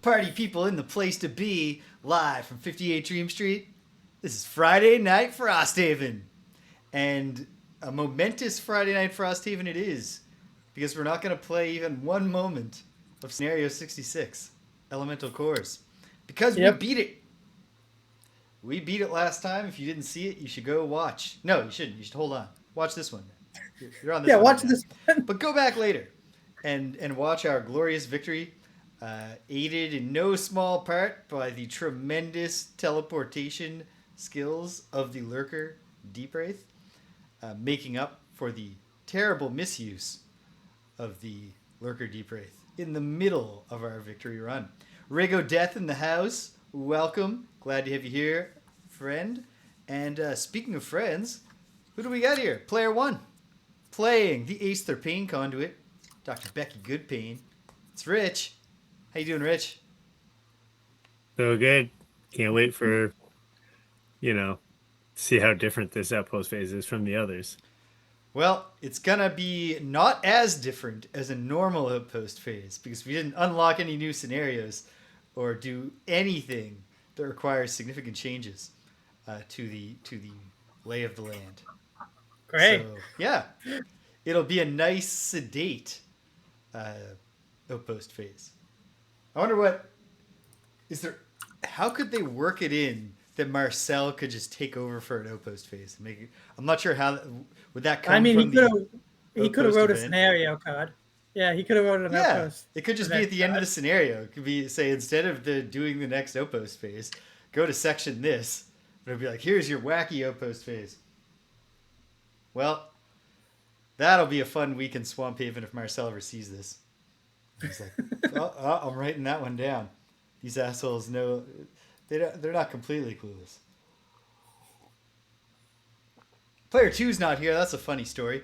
Party people in the place to be, live from 58 Dream Street. This is Friday Night Frosthaven. And a momentous Friday Night Frosthaven it is, because we're not going to play even one moment of Scenario 66, Elemental Cores. Because we Yep. beat it. We beat it last time. If you didn't see it, you should go watch. No, you shouldn't. You should hold on. Watch this one. You're on this Yeah, one right watch now. this one. But go back later and watch our glorious victory, aided in no small part by the tremendous teleportation skills of the Lurker Deep Wraith, making up for the terrible misuse of the Lurker Deep Wraith in the middle of our victory run. Rego Death in the house. Welcome. Glad to have you here, friend. And speaking of friends, who do we got here? Player one. Playing the Aether Pain Conduit, Dr. Becky Goodpain. It's Rich. How you doing, Rich? So good. Can't wait for, see how different this Outpost phase is from the others. Well, it's gonna be not as different as a normal Outpost phase because we didn't unlock any new scenarios or do anything that requires significant changes to the lay of the land. Great. So yeah, it'll be a nice sedate Outpost phase. I wonder what is there. How could they work it in that Marcel could just take over for an Outpost phase and make it? I'm not sure how would that come. I mean, from he could have Outpost wrote a event? scenario card. Yeah, he could have wrote an Yeah, outpost. it could just be at the end of the scenario. It could be say instead of doing the next Outpost phase, go to section this. But it'd be like, here's your wacky Outpost phase. Well, that'll be a fun week in Swamp Haven if Marcel ever sees this. He's like, I'm writing that one down. These assholes know they're not completely clueless. Player two's not here. That's a funny story.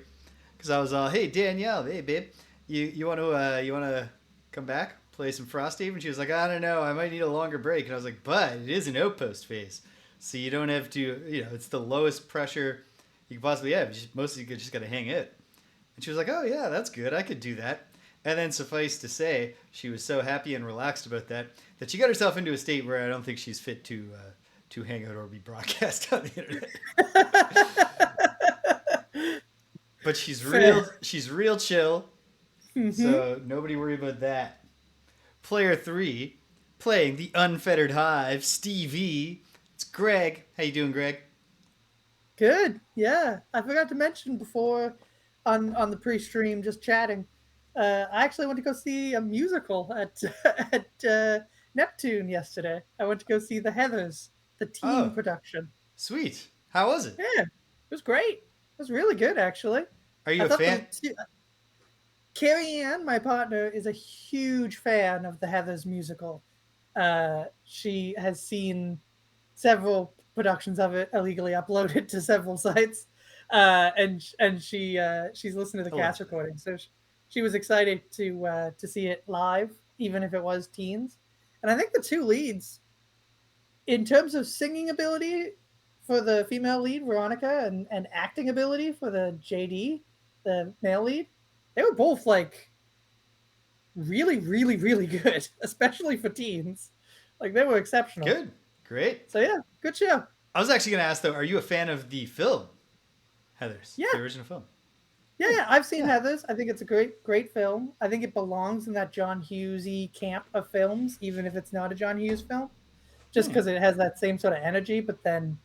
Because I was all, hey Danielle, hey babe, you want to come back play some Frosthaven? She was like, I don't know, I might need a longer break. And I was like, but it is an Outpost phase, so you don't have to. It's the lowest pressure you can possibly have. Mostly you just got to hang it. And she was like, oh yeah, that's good. I could do that. And then suffice to say, she was so happy and relaxed about that she got herself into a state where I don't think she's fit to hang out or be broadcast on the internet. But she's real chill. Mm-hmm. So nobody worry about that. Player three, playing the Unfettered Hive, Stevie. It's Greg. How you doing, Greg? Good. Yeah, I forgot to mention before on the pre-stream, just chatting. I actually went to go see a musical at at Neptune yesterday. I went to go see The Heathers, the teen production. Sweet. How was it? Yeah, it was great. It was really good, actually. Are you a fan? Carrie Ann, my partner, is a huge fan of the Heathers musical. She has seen several productions of it illegally uploaded to several sites, and she's listened to the cast recording. So she was excited to see it live, even if it was teens. And I think the two leads, in terms of singing ability for the female lead, Veronica, and acting ability for the JD, the male lead, they were both like really, really, really good, especially for teens. Like they were exceptional. Good. Great. So yeah, good show. I was actually going to ask though, are you a fan of the film, Heathers? Yeah. The original film. Yeah, I've seen Heathers. I think it's a great film. I think it belongs in that John Hughesy camp of films, even if it's not a John Hughes film, just because it has that same sort of energy, but then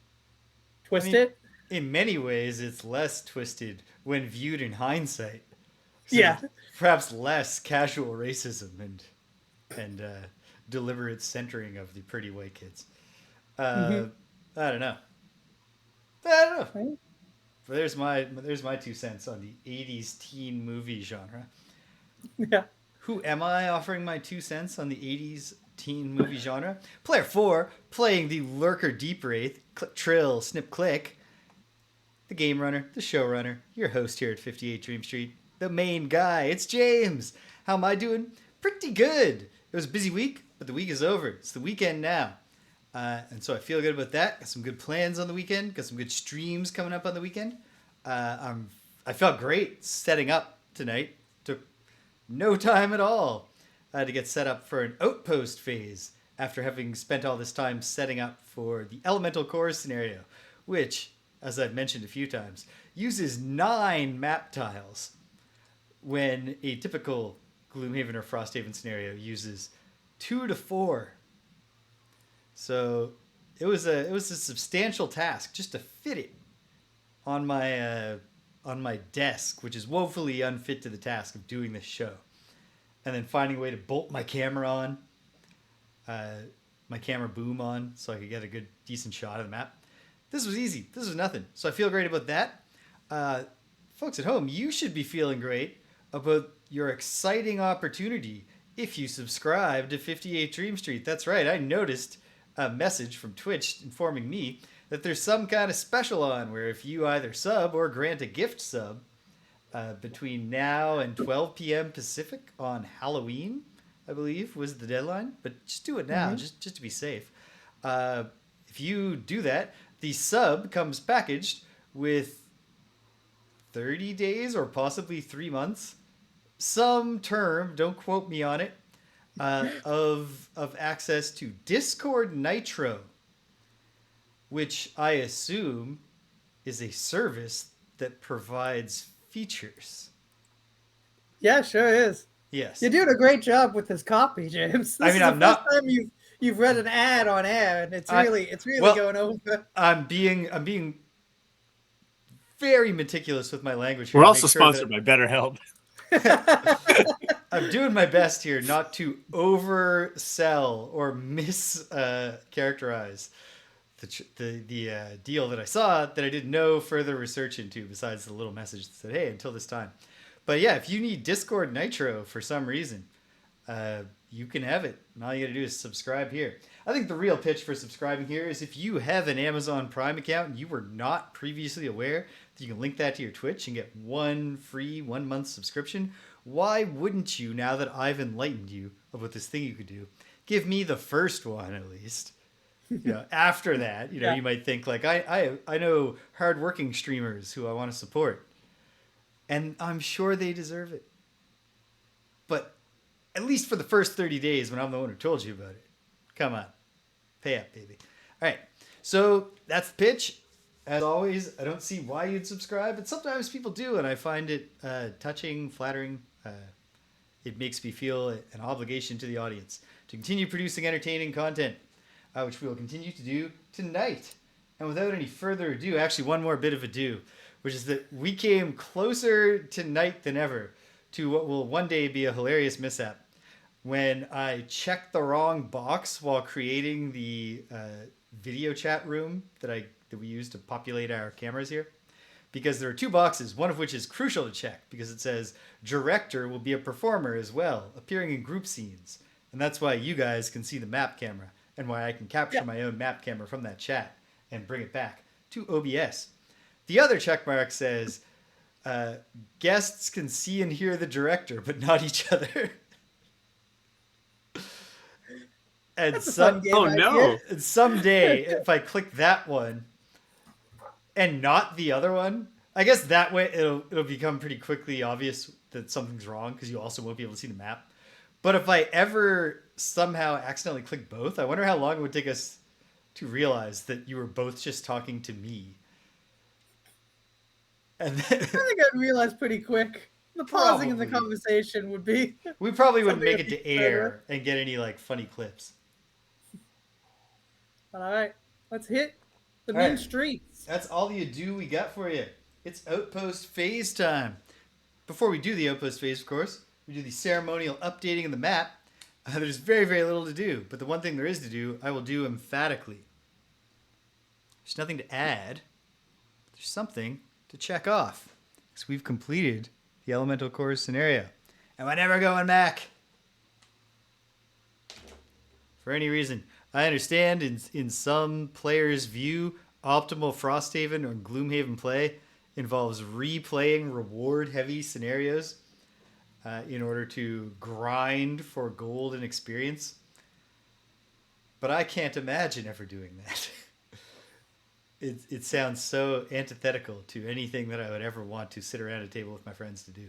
twisted. In many ways, it's less twisted when viewed in hindsight. So yeah, perhaps less casual racism and deliberate centering of the pretty white kids. I don't know. Right. But there's my 2 cents on the 80s teen movie genre. Yeah. Who am I offering my 2 cents on the 80s teen movie genre? Player 4, playing the Lurker Deep Wraith, Trill, Snip, Click. The game runner, the showrunner, your host here at 58 Dream Street, the main guy. It's James. How am I doing? Pretty good. It was a busy week, but the week is over. It's the weekend now. And so I feel good about that. Got some good plans on the weekend. Got some good streams coming up on the weekend. I felt great setting up tonight. Took no time at all. to get set up for an Outpost phase after having spent all this time setting up for the Elemental Core scenario, which, as I've mentioned a few times, uses 9 map tiles when a typical Gloomhaven or Frosthaven scenario uses 2 to 4. So it was a substantial task just to fit it on my desk, which is woefully unfit to the task of doing this show, and then finding a way to bolt my camera on, my camera boom on, so I could get a good decent shot of the map. This was easy. This was nothing. So I feel great about that. Folks at home, you should be feeling great about your exciting opportunity if you subscribe to 58 Dream Street. That's right. I noticed a message from Twitch informing me that there's some kind of special on where if you either sub or grant a gift sub between now and 12 p.m. Pacific on Halloween, I believe was the deadline. But just do it now, just to be safe. If you do that, the sub comes packaged with 30 days or possibly 3 months, some term, don't quote me on it, of access to Discord Nitro, which I assume is a service that provides features. Yeah, sure is. Yes. You're doing a great job with this copy, James. This is I'm the not. first time you've read an ad on air, and it's really well, going over. I'm being very meticulous with my language here. We're also sponsored by BetterHelp. I'm doing my best here not to oversell or characterize the deal that I saw that I did no further research into besides the little message that said, hey, until this time. But yeah, if you need Discord Nitro for some reason, you can have it. And all you got to do is subscribe here. I think the real pitch for subscribing here is if you have an Amazon Prime account and you were not previously aware that you can link that to your Twitch and get one free 1 month subscription, why wouldn't you, now that I've enlightened you of what this thing you could do, give me the first one at least? After that, you might think like, I know hardworking streamers who I want to support, and I'm sure they deserve it. But at least for the first 30 days when I'm the one who told you about it, come on, pay up, baby. All right, so that's the pitch. As always, I don't see why you'd subscribe, but sometimes people do, and I find it touching, flattering. It makes me feel an obligation to the audience to continue producing entertaining content, which we will continue to do tonight. And without any further ado, actually one more bit of ado, which is that we came closer tonight than ever to what will one day be a hilarious mishap when I checked the wrong box while creating the video chat room that we use to populate our cameras here. Because there are 2 boxes, one of which is crucial to check because it says director will be a performer as well, appearing in group scenes. And that's why you guys can see the map camera and why I can capture my own map camera from that chat and bring it back to OBS. The other check mark says guests can see and hear the director, but not each other. And and someday, if I click that one and not the other one, I guess that way it'll become pretty quickly obvious that something's wrong because you also won't be able to see the map. But if I ever somehow accidentally click both, I wonder how long it would take us to realize that you were both just talking to me. And then, I think I'd realize pretty quick. The pausing in the conversation would be... We probably wouldn't make it to air and get any funny clips. All right, let's hit the main streets. That's all the ado we got for you. It's Outpost phase time. Before we do the Outpost phase, of course, we do the ceremonial updating of the map. There's very, very little to do, but the one thing there is to do, I will do emphatically. There's nothing to add. There's something to check off, because we've completed the Elemental Core scenario. And we're never going back. For any reason. I understand in some players' view, optimal Frosthaven or Gloomhaven play involves replaying reward-heavy scenarios in order to grind for gold and experience. But I can't imagine ever doing that. It sounds so antithetical to anything that I would ever want to sit around a table with my friends to do.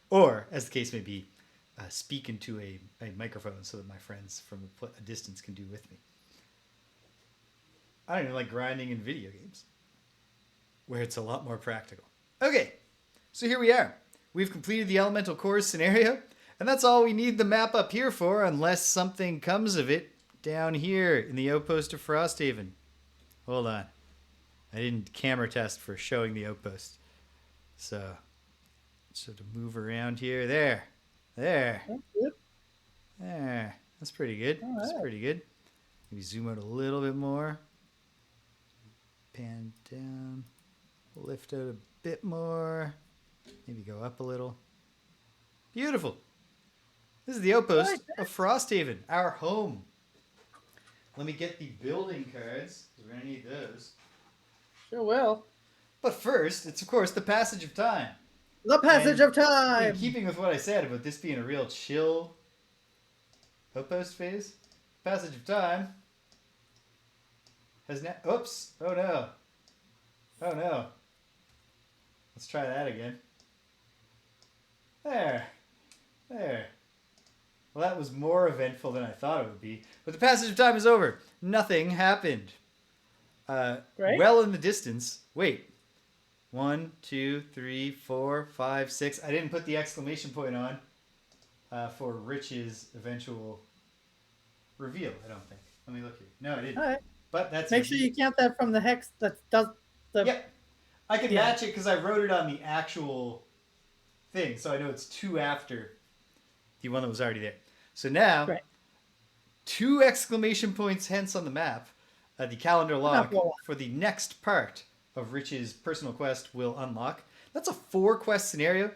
Or, as the case may be, speak into a microphone so that my friends from a distance can do with me. I don't even like grinding in video games, where it's a lot more practical. Okay, so here we are. We've completed the elemental cores scenario, and that's all we need the map up here for, unless something comes of it down here in the Outpost of Frosthaven. Hold on. I didn't camera test for showing the Outpost. So to move around here. There. That's good. There. That's pretty good. All That's right. pretty good. Maybe zoom out a little bit more. Pan down. Lift out a bit more. Maybe go up a little. Beautiful. This is the Outpost of Frosthaven, our home. Let me get the building cards, because we're going to need those. Sure will. But first, it's of course the passage of time. The passage of time. In keeping with what I said about this being a real chill Outpost phase, passage of time has now. Oops! Oh no! Oh no! Let's try that again. There. Well, that was more eventful than I thought it would be. But the passage of time is over. Nothing happened. Great. Well in the distance. Wait. 1, 2, 3, 4, 5, 6. I didn't put the exclamation point on for Rich's eventual reveal, I don't think. Let me look here. No, I didn't. All right. But that's Make sure you count that from the hex that does the. Yep. I can match it because I wrote it on the actual thing, so I know it's 2 after the one that was already there. So now, 2 exclamation points hence on the map, the calendar log for the next part of Rich's personal quest will unlock. That's a 4 scenario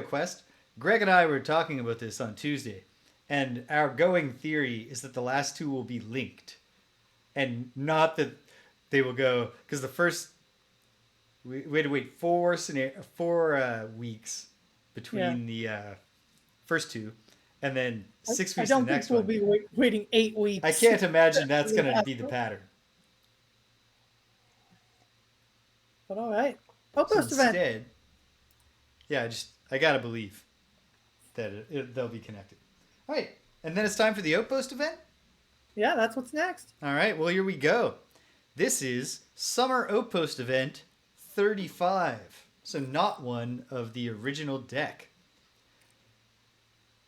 quest. Greg and I were talking about this on Tuesday, and our going theory is that the last 2 will be linked, and not that they will go, because the first we had to wait 4 weeks between the first 2, and then 6 weeks to the next one. I don't think we'll be waiting 8 weeks. I can't imagine that's going to be the pattern. But all right. Outpost event. Instead, yeah, I got to believe that they'll be connected. All right. And then it's time for the Outpost event? Yeah, that's what's next. All right. Well, here we go. This is Summer Outpost event 35. So not one of the original deck.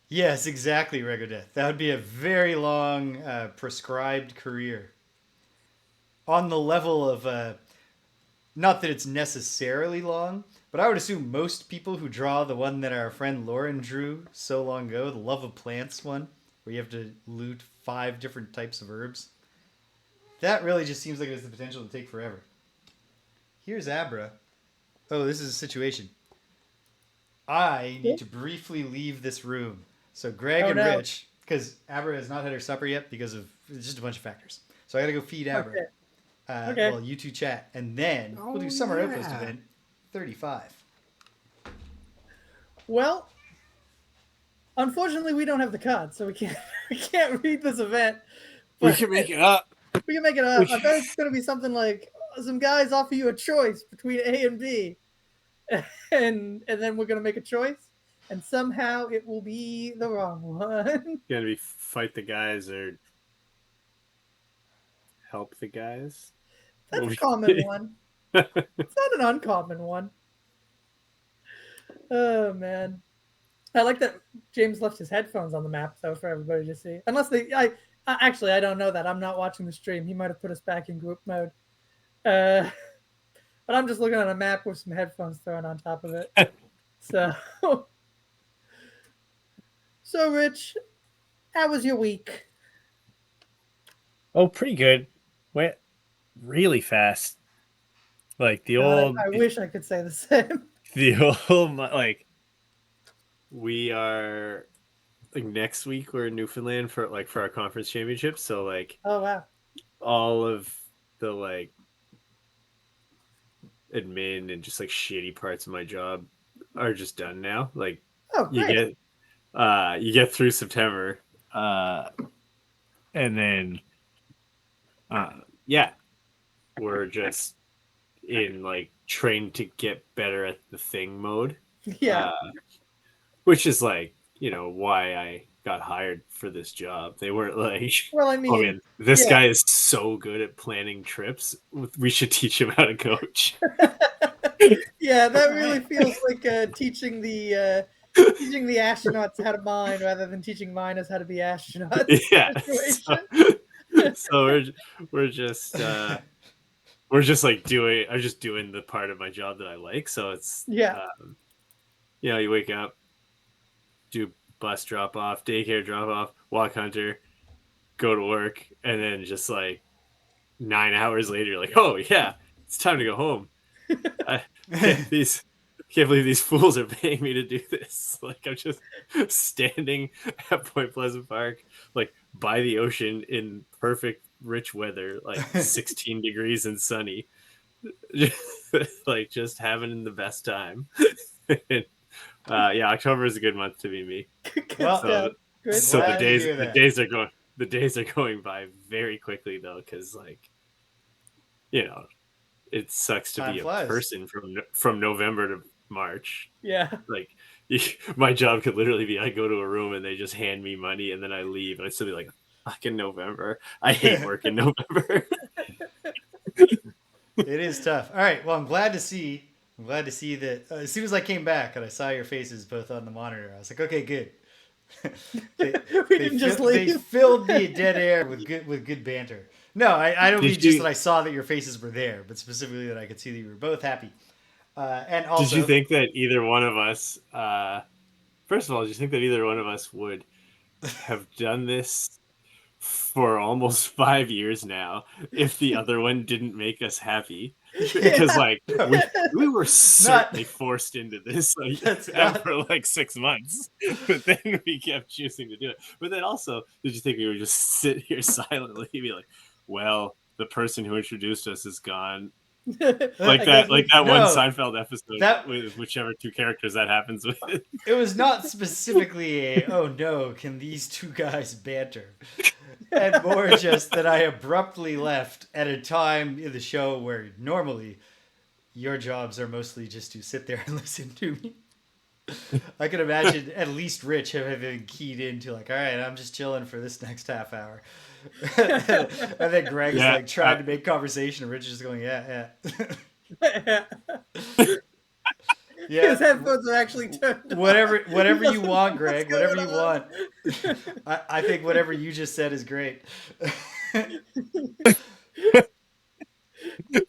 Yes, exactly, Regodeth. That would be a very long prescribed career. On the level of, not that it's necessarily long, but I would assume most people who draw the one that our friend Lauren drew so long ago, the Love of Plants one, where you have to loot 5 different types of herbs, that really just seems like it has the potential to take forever. Here's Abra. Oh, this is a situation. I need to briefly leave this room. So Greg and Rich, because Abra has not had her supper yet because of just a bunch of factors. So I got to go feed Abra. Okay. Well, you 2 chat, and then we'll do Summer Outpost event 35. Well, unfortunately, we don't have the cards, so we can't read this event. We can make it up. We can make it up. I bet it's going to be something like some guys offer you a choice between A and B, and then we're going to make a choice, and somehow it will be the wrong one. Gonna be fight the guys or help the guys. That's a common one. It's not an uncommon one. Oh man, I like that James left his headphones on the map though for everybody to see. Unless actually I don't know that. I'm not watching the stream. He might have put us back in group mode. But I'm just looking at a map with some headphones thrown on top of it. So Rich, how was your week? Oh, pretty good. Went really fast. Like the old. I wish I could say the same. The old, like, we are like next week we're in Newfoundland for our conference championship. So like, oh wow, all of the like admin and just like shitty parts of my job are just done now. Like, you get through September, and then we're just in like train to get better at the thing mode. Yeah. Which is like why I got hired for this job. They weren't like, well, I oh mean, man, this guy is so good at planning trips. We should teach him how to coach. yeah, that really feels like teaching the astronauts how to mine rather than teaching miners how to be astronauts Yeah. situation. So we're just like I'm just doing the part of my job that I like. So it's, Yeah. you wake up, do bus drop off, daycare drop off, walk hunter, go to work, and then just like 9 hours later, you're like, oh yeah, it's time to go home. I can't believe these fools are paying me to do this. Like, I'm just standing at Point Pleasant Park, like by the ocean in perfect rich weather, like 16 degrees and sunny, like just having the best time. And, yeah, October is a good month to be me. Well, So glad to hear that. the days are going by very quickly though, because like, it sucks to Time be flies. a person from November to March. Yeah. Like, my job could literally be I go to a room and they just hand me money and then I leave and I still be like, fucking November. I hate work in November. It is tough. All right. Well, I'm glad to see that as soon as I came back and I saw your faces both on the monitor, I was like, okay, good. We didn't just leave. They filled the dead air with good banter. No, I don't mean just that I saw that your faces were there, but specifically that I could see that you were both happy. And also, did you think that either one of us, first of all, did you think that either one of us would have done this for almost 5 years now if the other one didn't make us happy? Because like we were certainly forced into this for like 6 months, but then we kept choosing to do it. But then also, did you think we would just sit here silently and be like, well, the person who introduced us is gone? Like that one Seinfeld episode with whichever two characters that happens with. It was not specifically oh no, can these two guys banter? And more just that I abruptly left at a time in the show where normally your jobs are mostly just to sit there and listen to me. I could imagine at least Rich having keyed into like, all right, I'm just chilling for this next half hour. And then Greg's like trying to make conversation and Rich is just going, yeah. Yeah, his headphones are actually turned on. Whatever you want, Greg. Whatever you want. I think whatever you just said is great.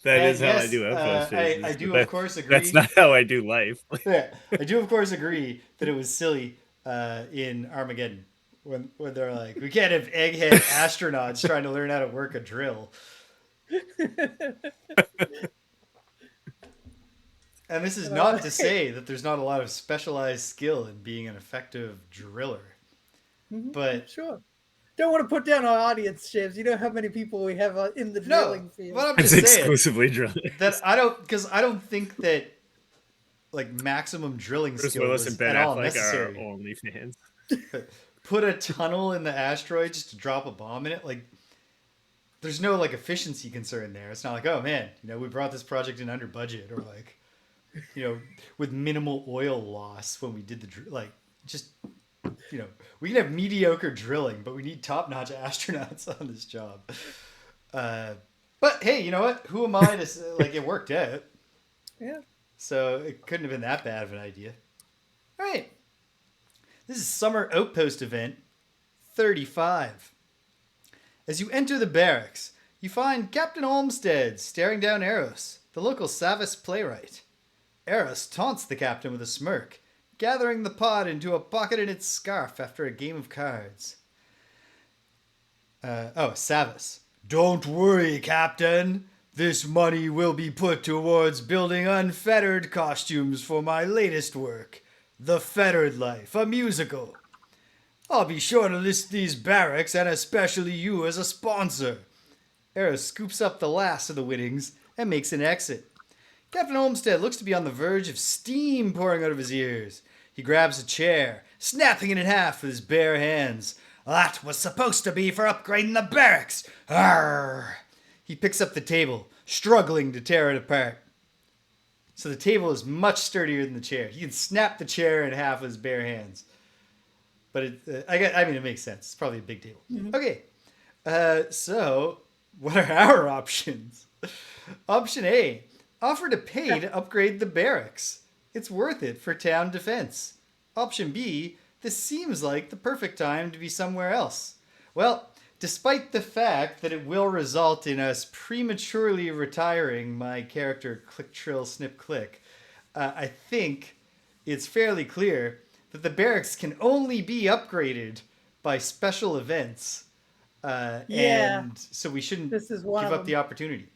That is how I do Outpost. I do, of course, agree. That's not how I do life. Yeah, I do, of course, agree that it was silly in Armageddon when they're like, we can't have egghead astronauts trying to learn how to work a drill. And this is not to say that there's not a lot of specialized skill in being an effective driller. Mm-hmm. But sure. Don't want to put down our audience, James. You know how many people we have in the drilling field. But I'm just saying exclusively drilling. That I don't think that like maximum drilling skill is at all necessary. Are our only fans. Put a tunnel in the asteroid just to drop a bomb in it. Like, there's no like efficiency concern there. It's not like, oh man, we brought this project in under budget, or like, with minimal oil loss when we did we can have mediocre drilling, but we need top-notch astronauts on this job. But hey, you know what? Who am I to like it worked out? Yeah. So it couldn't have been that bad of an idea. All right. This is Summer Outpost event 35. As you enter the barracks, you find Captain Olmsted staring down Eros, the local Savis playwright. Eros taunts the captain with a smirk, gathering the pod into a pocket in its scarf after a game of cards. Savis. Don't worry, Captain. This money will be put towards building unfettered costumes for my latest work, The Fettered Life, a musical. I'll be sure to list these barracks and especially you as a sponsor. Eros scoops up the last of the winnings and makes an exit. Captain Olmsted looks to be on the verge of steam pouring out of his ears. He grabs a chair, snapping it in half with his bare hands. That was supposed to be for upgrading the barracks. Arrgh! He picks up the table, struggling to tear it apart. So the table is much sturdier than the chair. He can snap the chair in half with his bare hands. but I mean, it makes sense. It's probably a big table. Mhm. Okay. So what are our options? Option A: offer to pay to upgrade the barracks. It's worth it for town defense. Option B: this seems like the perfect time to be somewhere else. Well, despite the fact that it will result in us prematurely retiring my character Click Trill Snip Click, I think it's fairly clear that the barracks can only be upgraded by special events. Yeah, And so we shouldn't this is one give of up the them. opportunity.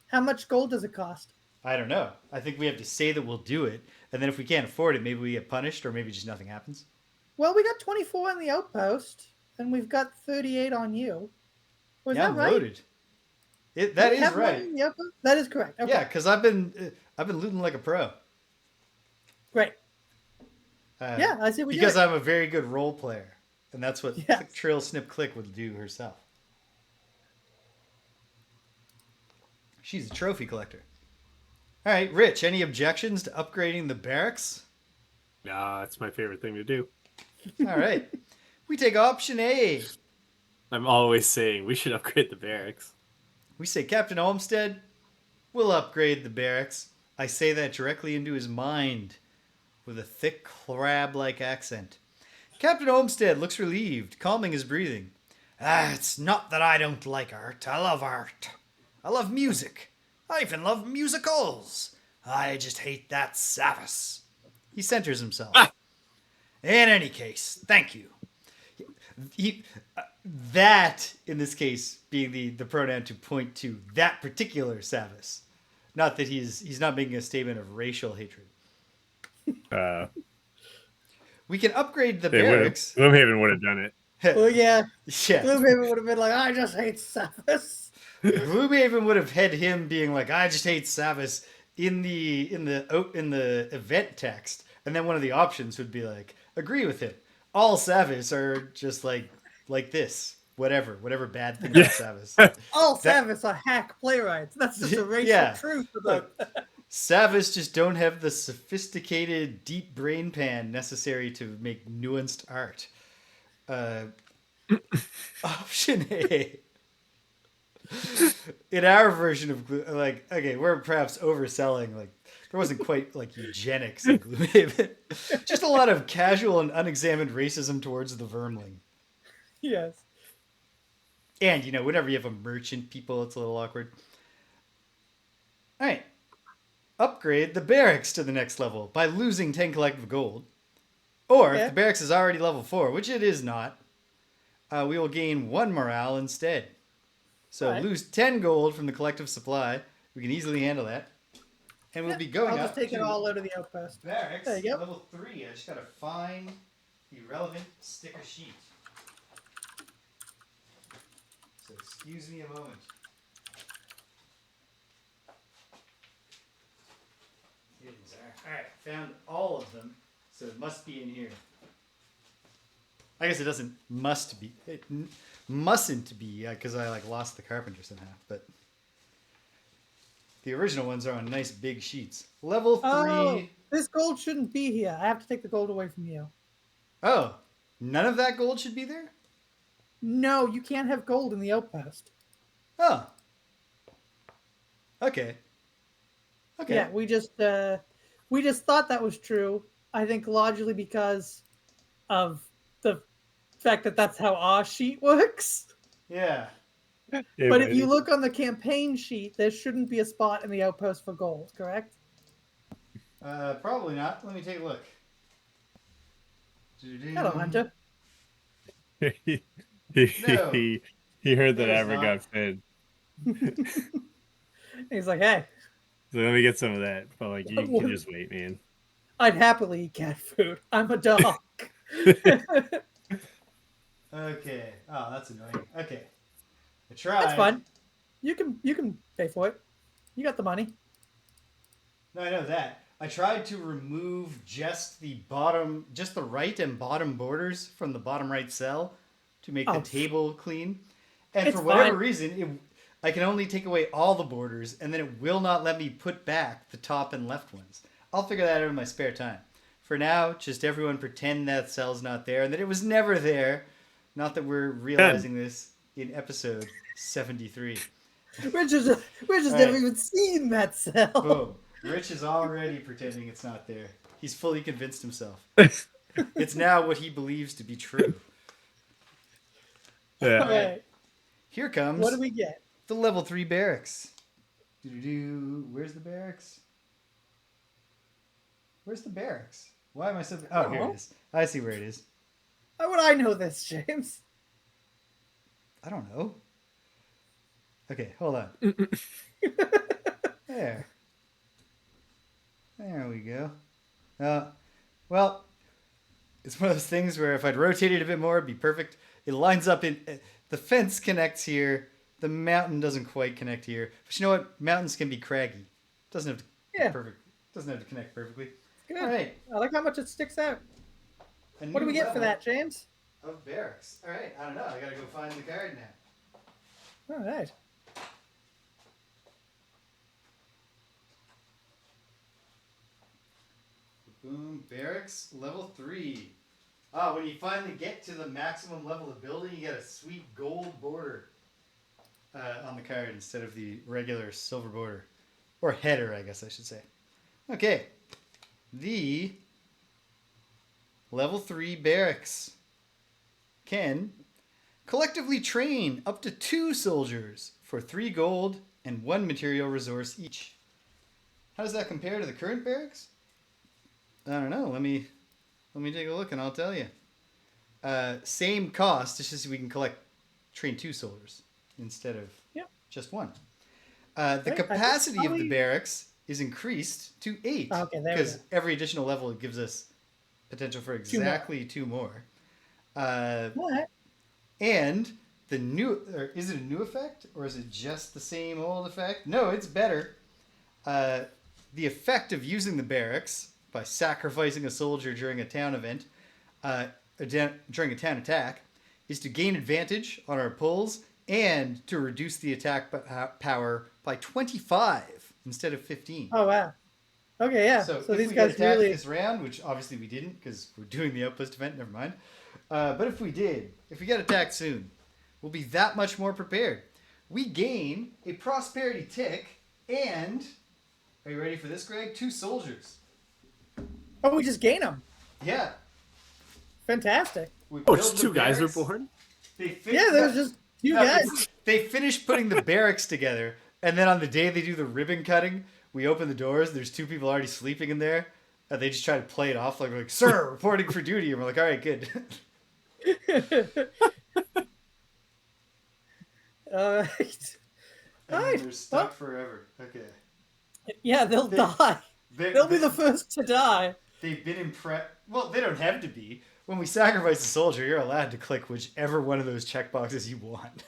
How much gold does it cost? I don't know. I think we have to say that we'll do it, and then if we can't afford it, maybe we get punished, or maybe just nothing happens. Well, we got 24 on the Outpost, and we've got 38 on you. Was Yeah, that I'm right? loaded. Do That we is have money right. in the Outpost? That is correct. Okay, Yeah, because I've been looting like a pro. great. Uh, Yeah, I see what we because did. I'm a very good role player, and that's what Yes. Click Trill Snip Click would do herself. She's a trophy collector. All right, Rich. Any objections to upgrading the barracks? Nah, it's my favorite thing to do. All right, we take option A. I'm always saying we should upgrade the barracks. We say, Captain Olmsted, we'll upgrade the barracks. I say that directly into his mind with a thick crab-like accent. Captain Olmsted looks relieved, calming his breathing. It's not that I don't like art. I love art. I love music. I even love musicals. I just hate that Savas. He centers himself. Ah! In any case, thank you. He, that, in this case, being the pronoun to point to that particular Savas. Not that he's not making a statement of racial hatred. Uh, We can upgrade the they would have. barracks. Gloomhaven would have done it. Well, yeah, Yeah. Gloomhaven would have been like, I just hate Savas. Gloomhaven would have had him being like, I just hate Savas in the event text, and then one of the options would be like, agree with him. All Savas are just like this. Whatever bad thing about Savas. All That- Savas are hack playwrights. That's just a racial Yeah. truth Look, about Savas just don't have the sophisticated, deep brain pan necessary to make nuanced art. Option A. In our version of okay, we're perhaps overselling. Like, there wasn't quite like eugenics in Gloomhaven. Just a lot of casual and unexamined racism towards the vermling. Yes. And whenever you have a merchant people, it's a little awkward. All right. Upgrade the barracks to the next level by losing 10 collective gold. Or if Okay. the barracks is already level 4, which it is not, we will gain 1 morale instead. So Right. lose 10 gold from the collective supply. We can easily handle that. And we'll be going I'll up just take it to all out of the Outpost. barracks There you go. level 3. I just gotta find the relevant sticker sheet. So excuse me a moment. Here these are. Alright, found all of them. So it must be in here. I guess it doesn't must be. It mustn't be because I lost the carpenter somehow. But the original ones are on nice big sheets. Level 3. Oh, this gold shouldn't be here. I have to take the gold away from you. Oh, none of that gold should be there? No, you can't have gold in the Outpost. Oh. Okay. Okay. Yeah, we just thought that was true. I think largely because of the fact that that's how our sheet works. Yeah. But if you look on the campaign sheet, there shouldn't be a spot in the Outpost for gold, correct? Probably not. Let me take a look. Hello, Hunter. he No. he heard that There's Abra not. got fed. He's like, hey, So let me get some of that. But you can just wait, man. I'd happily eat cat food. I'm a dog. Okay. Oh, that's annoying. Okay. I tried. That's fine. You can pay for it. You got the money. No, I know that. I tried to remove just the right and bottom borders from the bottom right cell to make the table clean. And It's for whatever fine. reason, I can only take away all the borders, and then it will not let me put back the top and left ones. I'll figure that out in my spare time. for now, just everyone pretend that cell's not there and that it was never there. Not that we're realizing this in episode 73. We're just All never right. even seen that cell. Boom. Rich is already pretending it's not there. He's fully convinced himself. It's now what he believes to be true. Yeah. All right. Here comes What do we get? the level 3 barracks. Where's the barracks? Where's the barracks? Why am I so... Oh, here it is. I see where it is. How would I know this, James? I don't know. Okay, hold on. There. There we go. Well, it's one of those things where if I'd rotate it a bit more, it'd be perfect. It lines up in... The fence connects here. The mountain doesn't quite connect here. But you know what? Mountains can be craggy. Doesn't have to be perfect. Doesn't have to connect perfectly. Good. All right. I like how much it sticks out. What do we get for that, James? Of barracks. All right. I don't know. I gotta go find the card now. All right. Boom. Barracks level 3. Ah, when you finally get to the maximum level of building, you get a sweet gold border on the card instead of the regular silver border. Or header, I guess I should say. Okay. The level 3 barracks can collectively train up to 2 soldiers for 3 gold and 1 material resource each. How does that compare to the current barracks? I don't know. Let me take a look and I'll tell you. Same cost. It's just we can train 2 soldiers instead of just 1. The capacity of the barracks is increased to 8 because every additional level gives us potential for exactly 2 more. And the new, or is it a new effect or is it just the same old effect? No, it's better. The effect of using the barracks by sacrificing a soldier during a town event, during a town attack, is to gain advantage on our pulls and to reduce the attack power by 25 instead of 15. Oh, wow. Okay, yeah. So So if these we guys get attacked really... this round, which obviously we didn't because we're doing the Outpost event, never mind. But if we get attacked soon, we'll be that much more prepared. We gain a prosperity tick and, are you ready for this, Greg? 2 soldiers. Oh, we just gain them. Yeah. Fantastic. Just 2 guys were born? There's just 2 guys. They finished putting the barracks together, and then on the day they do the ribbon cutting, we open the doors, there's 2 people already sleeping in there, and they just try to play it off like, we're like, sir, reporting for duty, and we're like, all right, good. All right. And they're stuck forever. Okay. Yeah, they'll die. They'll be the first to die. They've been impressed. Well, they don't have to be. When we sacrifice a soldier, you're allowed to click whichever one of those checkboxes you want.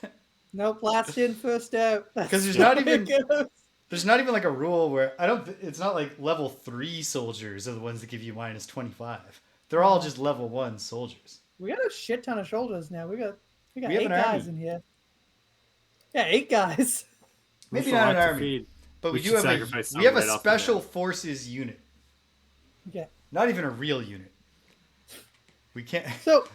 Nope, last in, first out. Because there's not even like a rule where it's not like level 3 soldiers are the ones that give you minus 25. They're all just level 1 soldiers. We got a shit ton of shoulders now. We got have 8 guys in here. Yeah, 8 guys. Maybe not an army, but we do have a special forces unit. Okay. Not even a real unit. We can't. So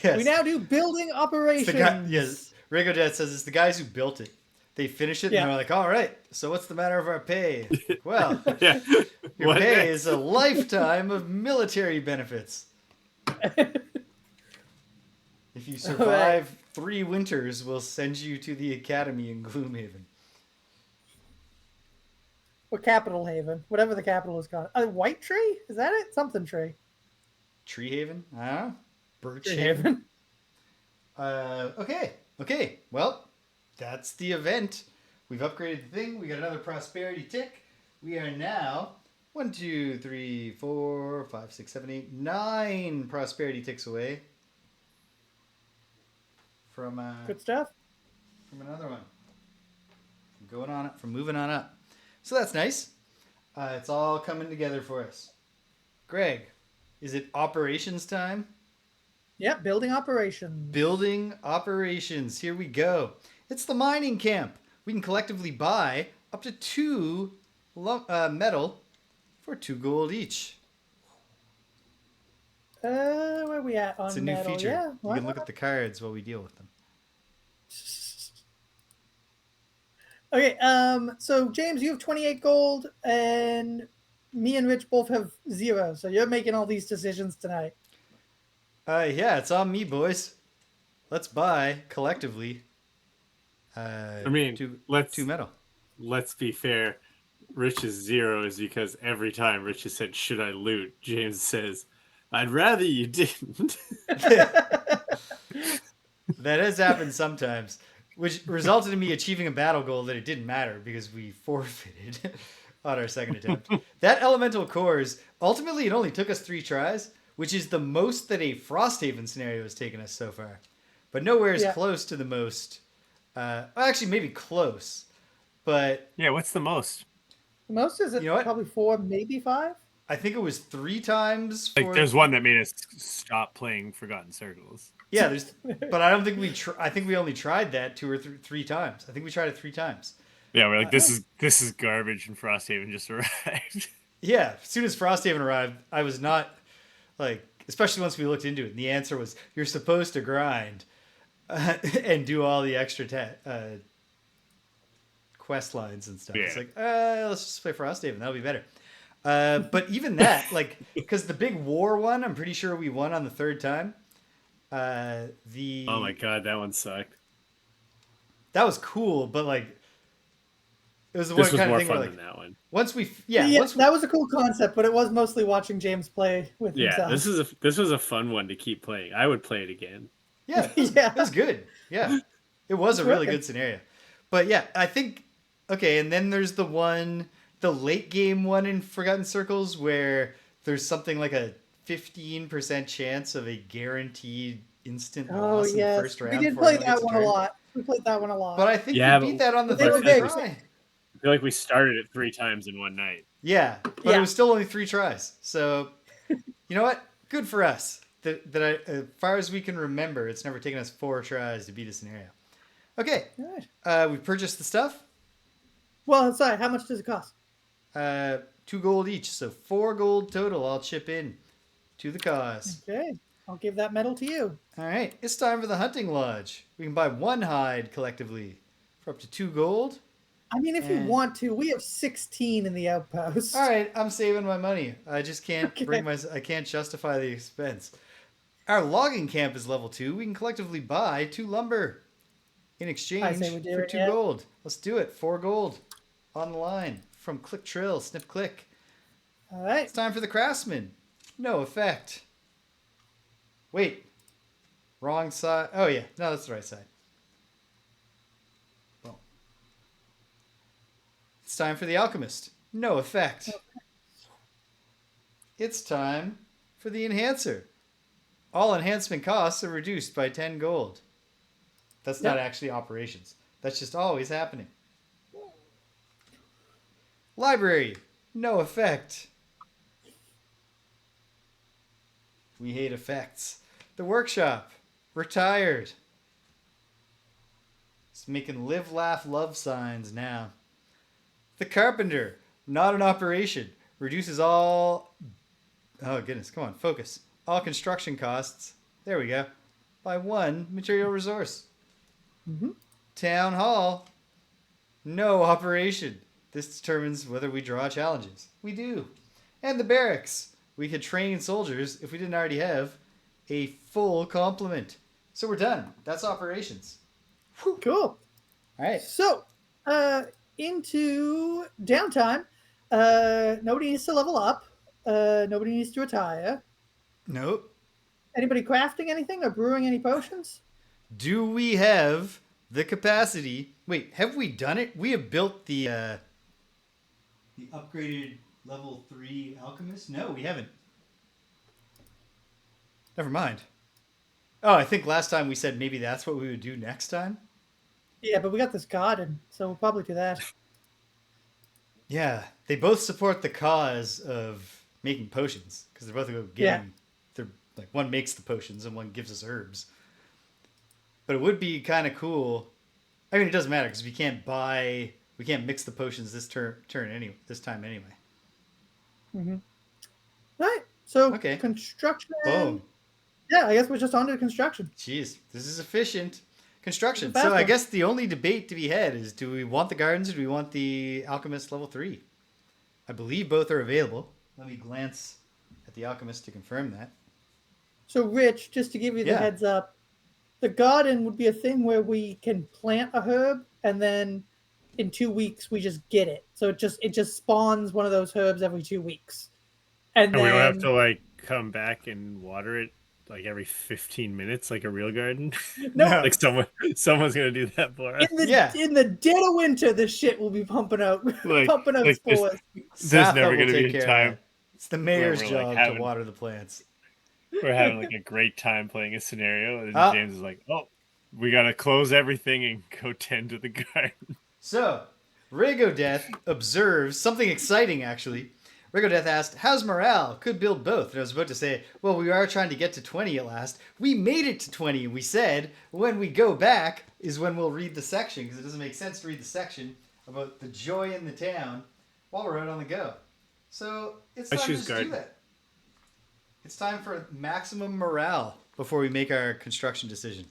yes. we now do building operations. Yes. Rigo Dad says it's the guys who built it. They finish it and they're like, all right, so what's the matter of our pay? Well, your pay is a lifetime of military benefits. If you survive 3 winters, we'll send you to the academy in Gloomhaven. Or Capital Haven, whatever the capital is called. White Tree? Is that it? Something Tree. Tree Haven? I don't know. Birch Tree Haven? Okay. Well, that's the event. We've upgraded the thing. We got another prosperity tick. We are now 1, 2, 3, 4, 5, 6, 7, 8, 9 prosperity ticks away from good stuff. From another one. From moving on up. So that's nice. It's all coming together for us. Greg, is it operations time? Yep, building operations. Building operations. Here we go. It's the mining camp. We can collectively buy up to 2 metal for 2 gold each. Where are we at on It's a new metal? feature. Yeah, You why can look not? at the cards while we deal with them. Okay, so James, you have 28 gold, and me and Rich both have 0. So you're making all these decisions tonight. Yeah, it's on me, boys. Let's buy collectively. I mean, Two metal. let's be fair. Rich's 0 is because every time Rich has said, "Should I loot?" James says, "I'd rather you didn't." That has happened sometimes, which resulted in me achieving a battle goal that it didn't matter because we forfeited on our second attempt. That elemental cores, ultimately, it only took us 3 tries, which is the most that a Frosthaven scenario has taken us so far. But nowhere is Yeah. close to the most. Actually, maybe close. But Yeah, what's the most? The most is you know what? probably 4, maybe 5. I think it was 3 times Like, for. there's one that made us stop playing Forgotten Circles. Yeah, but I don't think I think we only tried that 2 or 3 times. I think we tried it 3 times. Yeah, we're like, this is garbage, and Frosthaven just arrived. Yeah, as soon as Frosthaven arrived, I was not like, especially once we looked into it. And the answer was you're supposed to grind and do all the extra quest lines and stuff. Yeah. It's like, let's just play Frosthaven. That'll be better. But even that, like, because the big war one, I'm pretty sure we won on the 3rd time. Oh my god, that one sucked. That was cool, but like, it was the This one was kind of more thing where fun like, than that one. once we, That was a cool concept, but it was mostly watching James play with Yeah, himself. this was a fun one to keep playing. I would play it again. Yeah, Yeah. it was good. Yeah, it was a really good scenario. But yeah, I think okay. And then there's the late game one in Forgotten Circles where there's something like a 15% chance of a guaranteed instant loss in the first round. We did before play anyone that gets a one a turn. lot. We played that one a lot. But I think Yeah, we beat that on the but they were third big. try. I feel like we started it 3 times in one night. Yeah, but it was still only 3 tries. So, you know what? Good for us. As far as we can remember, it's never taken us 4 tries to beat a scenario. Okay, Right. we purchased the stuff. Well, sorry, how much does it cost? 2 gold each, so 4 gold total. I'll chip in to the cause. Okay, I'll give that medal to you. All right, it's time for the hunting lodge. We can buy 1 hide collectively for up to 2 gold. I mean, if you want to, we have 16 in the outpost. All right, I'm saving my money. I just can't I can't justify the expense. Our logging camp is level 2. We can collectively buy 2 lumber in exchange for 2 gold. Let's do it. 4 gold on the line from Click Trill, Snip Click. All right. It's time for the craftsman. No effect. Wait. Wrong side. Oh, yeah. No, that's the right side. Well. It's time for the alchemist. No effect. It's time for the enhancer. All enhancement costs are reduced by 10 gold. That's not actually operations. That's just always happening. Library. No effect. We hate effects. The workshop. Retired. It's making live, laugh, love signs now. The carpenter. Not an operation. Reduces all... Oh, goodness. Come on. Focus. All construction costs. There we go. By 1 material resource. Mm-hmm. Town hall. No operation. This determines whether we draw challenges. We do. And the barracks. We could train soldiers, if we didn't already have, a full complement. So we're done. That's operations. Whew. Cool. All right. So, into downtime. Nobody needs to level up. Nobody needs to retire. Nope. Anybody crafting anything or brewing any potions? Do we have the capacity? Wait, have we done it? We have built the upgraded level 3 alchemist? No, we haven't. Never mind. Oh, I think last time we said maybe that's what we would do next time. Yeah, but we got this garden, so we'll probably do that. Yeah, they both support the cause of making potions because they're both getting. Yeah. They're like one makes the potions and one gives us herbs. But it would be kind of cool. I mean, it doesn't matter because we can't mix the potions this time anyway. Mm-hmm. All right. So Okay. construction. Boom. Yeah, I guess we're just on to construction. Jeez, this is efficient. Construction. Fast So I one. guess the only debate to be had is, do we want the gardens or do we want the alchemist level 3? I believe both are available. Let me glance at the alchemist to confirm that. So Rich, just to give you the Yeah. heads up, the garden would be a thing where we can plant a herb and then in 2 weeks we just get it. So it just spawns one of those herbs every 2 weeks. And And we don't have then to like come back and water it like every 15 minutes like a real garden. no, Like someone's gonna do that for us. Yeah. in the dead of winter, this shit will be pumping out Like pumping out like spores. there's Satha never will gonna take be a care of time that. It's the where mayor's we're like job to water the plants. we're having like a great time playing a scenario, and Ah, James is like, "Oh, we gotta close everything and go tend to the garden." so, Regodeth observes something exciting, actually. Regodeth asked, how's morale? Could build both. And I was about to say, well, we are trying to get to 20 at last. We made it to 20, and we said, when we go back is when we'll read the section, because it doesn't make sense to read the section about the joy in the town while we're out on the go. So, it's I time to choose just do garden. that. It's time for maximum morale before we make our construction decision.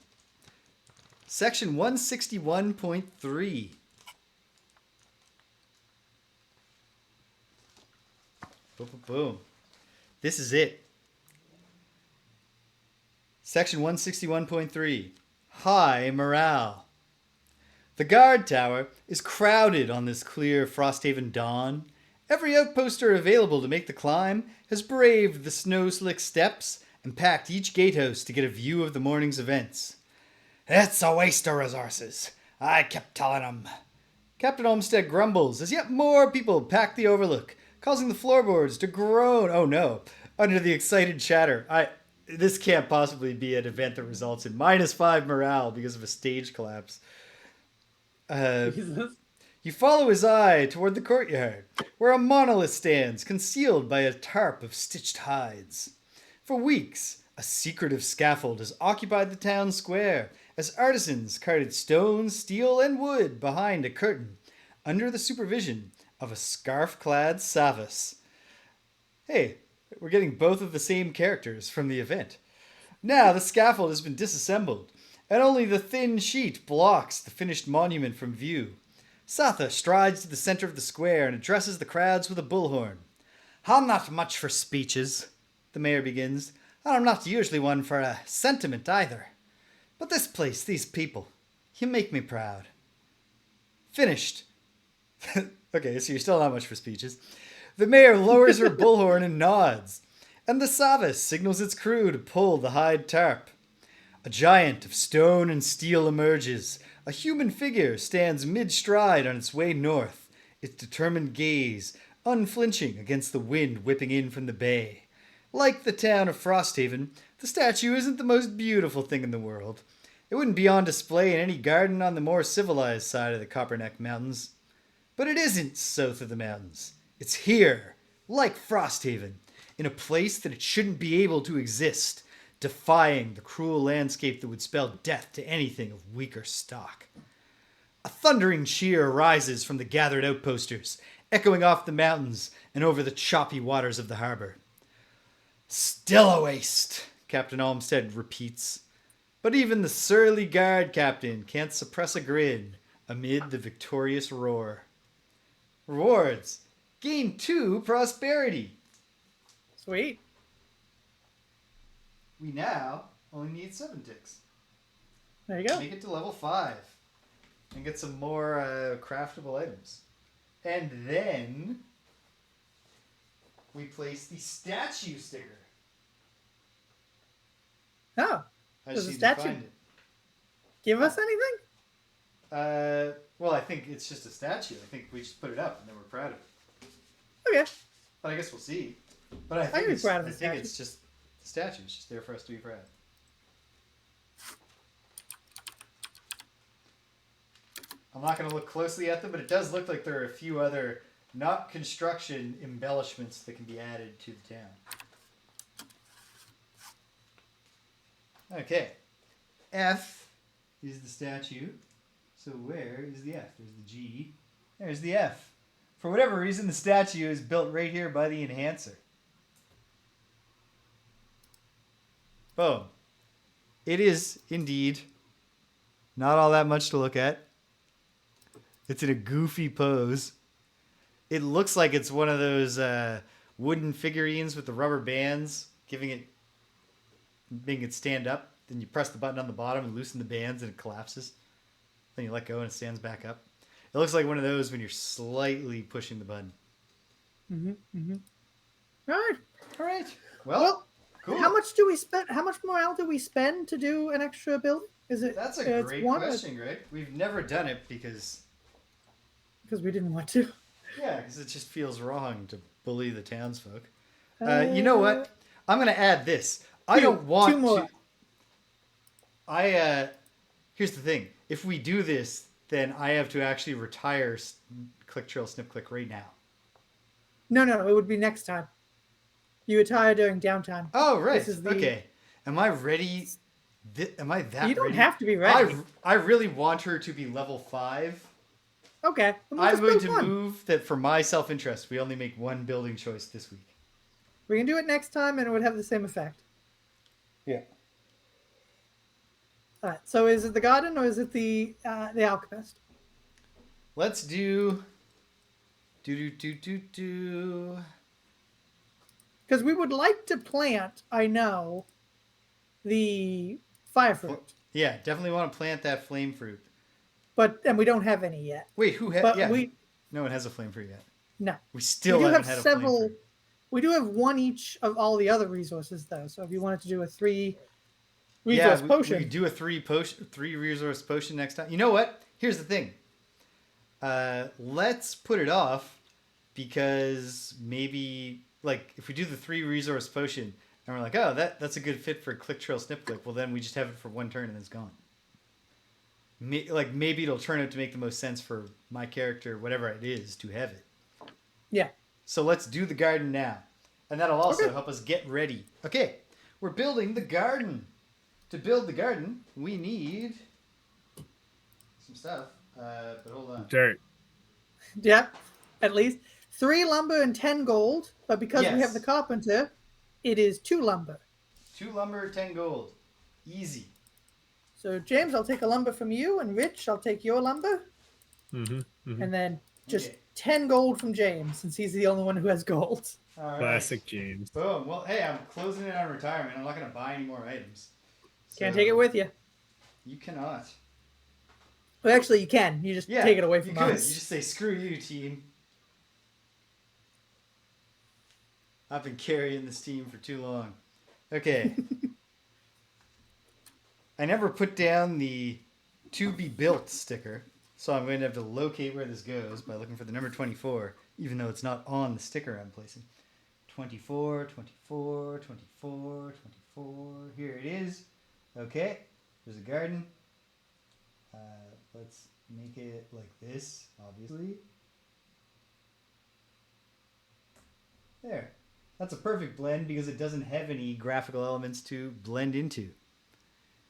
Section 161.3. Boom, boom, boom. This is it. Section 161.3. High morale. The guard tower is crowded on this clear Frosthaven dawn. Every outposter available to make the climb has braved the snow-slick steps and packed each gatehouse to get a view of the morning's events. It's a waste of resources. I kept telling him. Captain Olmsted grumbles as yet more people pack the overlook, causing the floorboards to groan. Oh no! Under the excited chatter, this can't possibly be an event that results in -5 morale because of a stage collapse. Jesus. You follow his eye toward the courtyard, where a monolith stands, concealed by a tarp of stitched hides. For weeks, a secretive scaffold has occupied the town square, as artisans carted stone, steel, and wood behind a curtain, under the supervision of a scarf-clad Savas. Hey, we're getting both of the same characters from the event. Now the scaffold has been disassembled, and only the thin sheet blocks the finished monument from view. Satha strides to the center of the square and addresses the crowds with a bullhorn. I'm not much for speeches, the mayor begins, and I'm not usually one for a sentiment either. But this place, these people, you make me proud. Finished. Okay, so you're still not much for speeches. The mayor lowers her bullhorn and nods, and the Savas signals its crew to pull the hide tarp. A giant of stone and steel emerges. A human figure stands mid-stride on its way north, its determined gaze unflinching against the wind whipping in from the bay. Like the town of Frosthaven, the statue isn't the most beautiful thing in the world. It wouldn't be on display in any garden on the more civilized side of the Copperneck Mountains. But it isn't south of the mountains. It's here, like Frosthaven, in a place that it shouldn't be able to exist, defying the cruel landscape that would spell death to anything of weaker stock. A thundering cheer rises from the gathered outposters, echoing off the mountains and over the choppy waters of the harbor. Still a waste, Captain Olmsted repeats. But even the surly guard captain can't suppress a grin amid the victorious roar. Rewards. Gain 2 prosperity. Sweet. We now only need 7 ticks. There you go. Make it to level 5. And get some more craftable items. And then we place the statue sticker. Oh, I There's just a need statue. to find it. give us anything? Well, I think it's just a statue. I think we just put it up and then we're proud of it. Okay. But I guess we'll see. But I can think, be it's, proud of I the think statue. it's just the statue. It's just there for us to be proud. I'm not going to look closely at them, but it does look like there are a few other not construction embellishments that can be added to the town. Okay. F is the statue. So where is the F? There's the G. There's the F. For whatever reason, the statue is built right here by the enhancer. Boom. It is indeed not all that much to look at. It's in a goofy pose. It looks like it's one of those wooden figurines with the rubber bands, making it stand up. Then you press the button on the bottom and loosen the bands, and it collapses. Then you let go, and it stands back up. It looks like one of those when you're slightly pushing the button. All right. All right. Well, Well, cool. how much do we spend? How much morale do we spend to do an extra building? Is it? That's a it's great one question, Greg. We've never done it because we didn't want to. it just feels wrong to bully the townsfolk. You know what? I'm going to add this. I don't want two more. Here's the thing. If we do this, then I have to actually retire Click Trail Snip Click right now. No, it would be next time. You retire during downtime. Oh, right. This is the- Okay. Am I ready? Am I that You don't ready? have to be ready. I really want her to be level 5. Okay. We'll I'm just going build to one. move that for my self-interest. We only make one building choice this week. We can do it next time, and it would have the same effect. Yeah. All right. So, is it the garden or is it the alchemist? Let's do. Because we would like to plant. I know. The fire fruit, Yeah, definitely want to plant that flame fruit. and we don't have any yet. Wait, who has? But Yeah, we no one has a flame fruit yet. no. We still We do haven't have had a several. flame fruit. We do have one each of all the other resources, though. So if you wanted to do a 3 Yeah, resource potion, we do a 3 resource potion next time. You know what? Here's the thing. Let's put it off because maybe if we do the 3 resource potion and we're like, oh, that's a good fit for Click Trail Snip Click. Well, then we just have it for one turn and it's gone. Maybe it'll turn out to make the most sense for my character, whatever it is, to have it. yeah. So let's do the garden now. And that'll also help us get ready. Okay, we're building the garden. To build the garden, we need some stuff. But hold on. Dirt. Yeah, at least 3 lumber and 10 gold. But because we Yes. have the carpenter, it is 2 lumber. 2 lumber, 10 gold. Easy. So James, I'll take a lumber from you, and Rich, I'll take your lumber, and then just Okay. 10 gold from James, since he's the only one who has gold. All right. Classic James. Boom. Well, hey, I'm closing it on retirement. I'm not going to buy any more items. Can't So, take it with you. You cannot. Well, actually, you can. You just take it away you from could. us. You just say, screw you, team. I've been carrying this team for too long. Okay. I never put down the to be built sticker, so I'm going to have to locate where this goes by looking for the number 24, even though it's not on the sticker I'm placing. 24, 24, 24, 24. Here it is. Okay. There's a garden. Let's make it like this, obviously. There. That's a perfect blend because it doesn't have any graphical elements to blend into.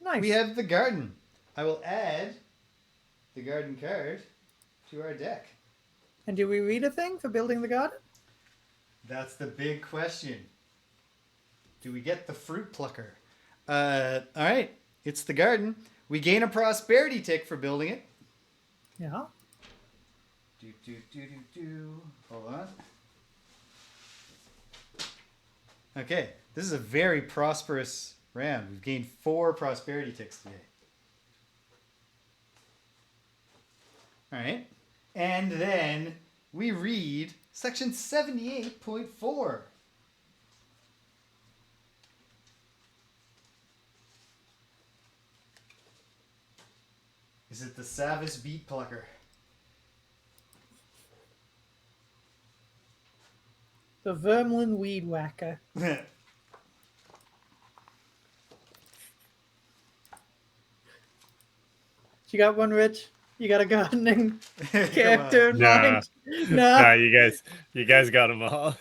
Nice. We have the garden. I will add the garden card to our deck. And do we read a thing for building the garden? That's the big question. Do we get the fruit plucker? All right. It's the garden. We gain a prosperity tick for building it. Yeah. Hold on. Okay. This is a very prosperous round. We've gained 4 prosperity ticks today. All right. And then we read section 78.4. Is it the Savis Beat Plucker? The Vermlin Weed Whacker. You got one, Rich? You got a gardening character in Nah. mind? Nah, No. you guys got them all.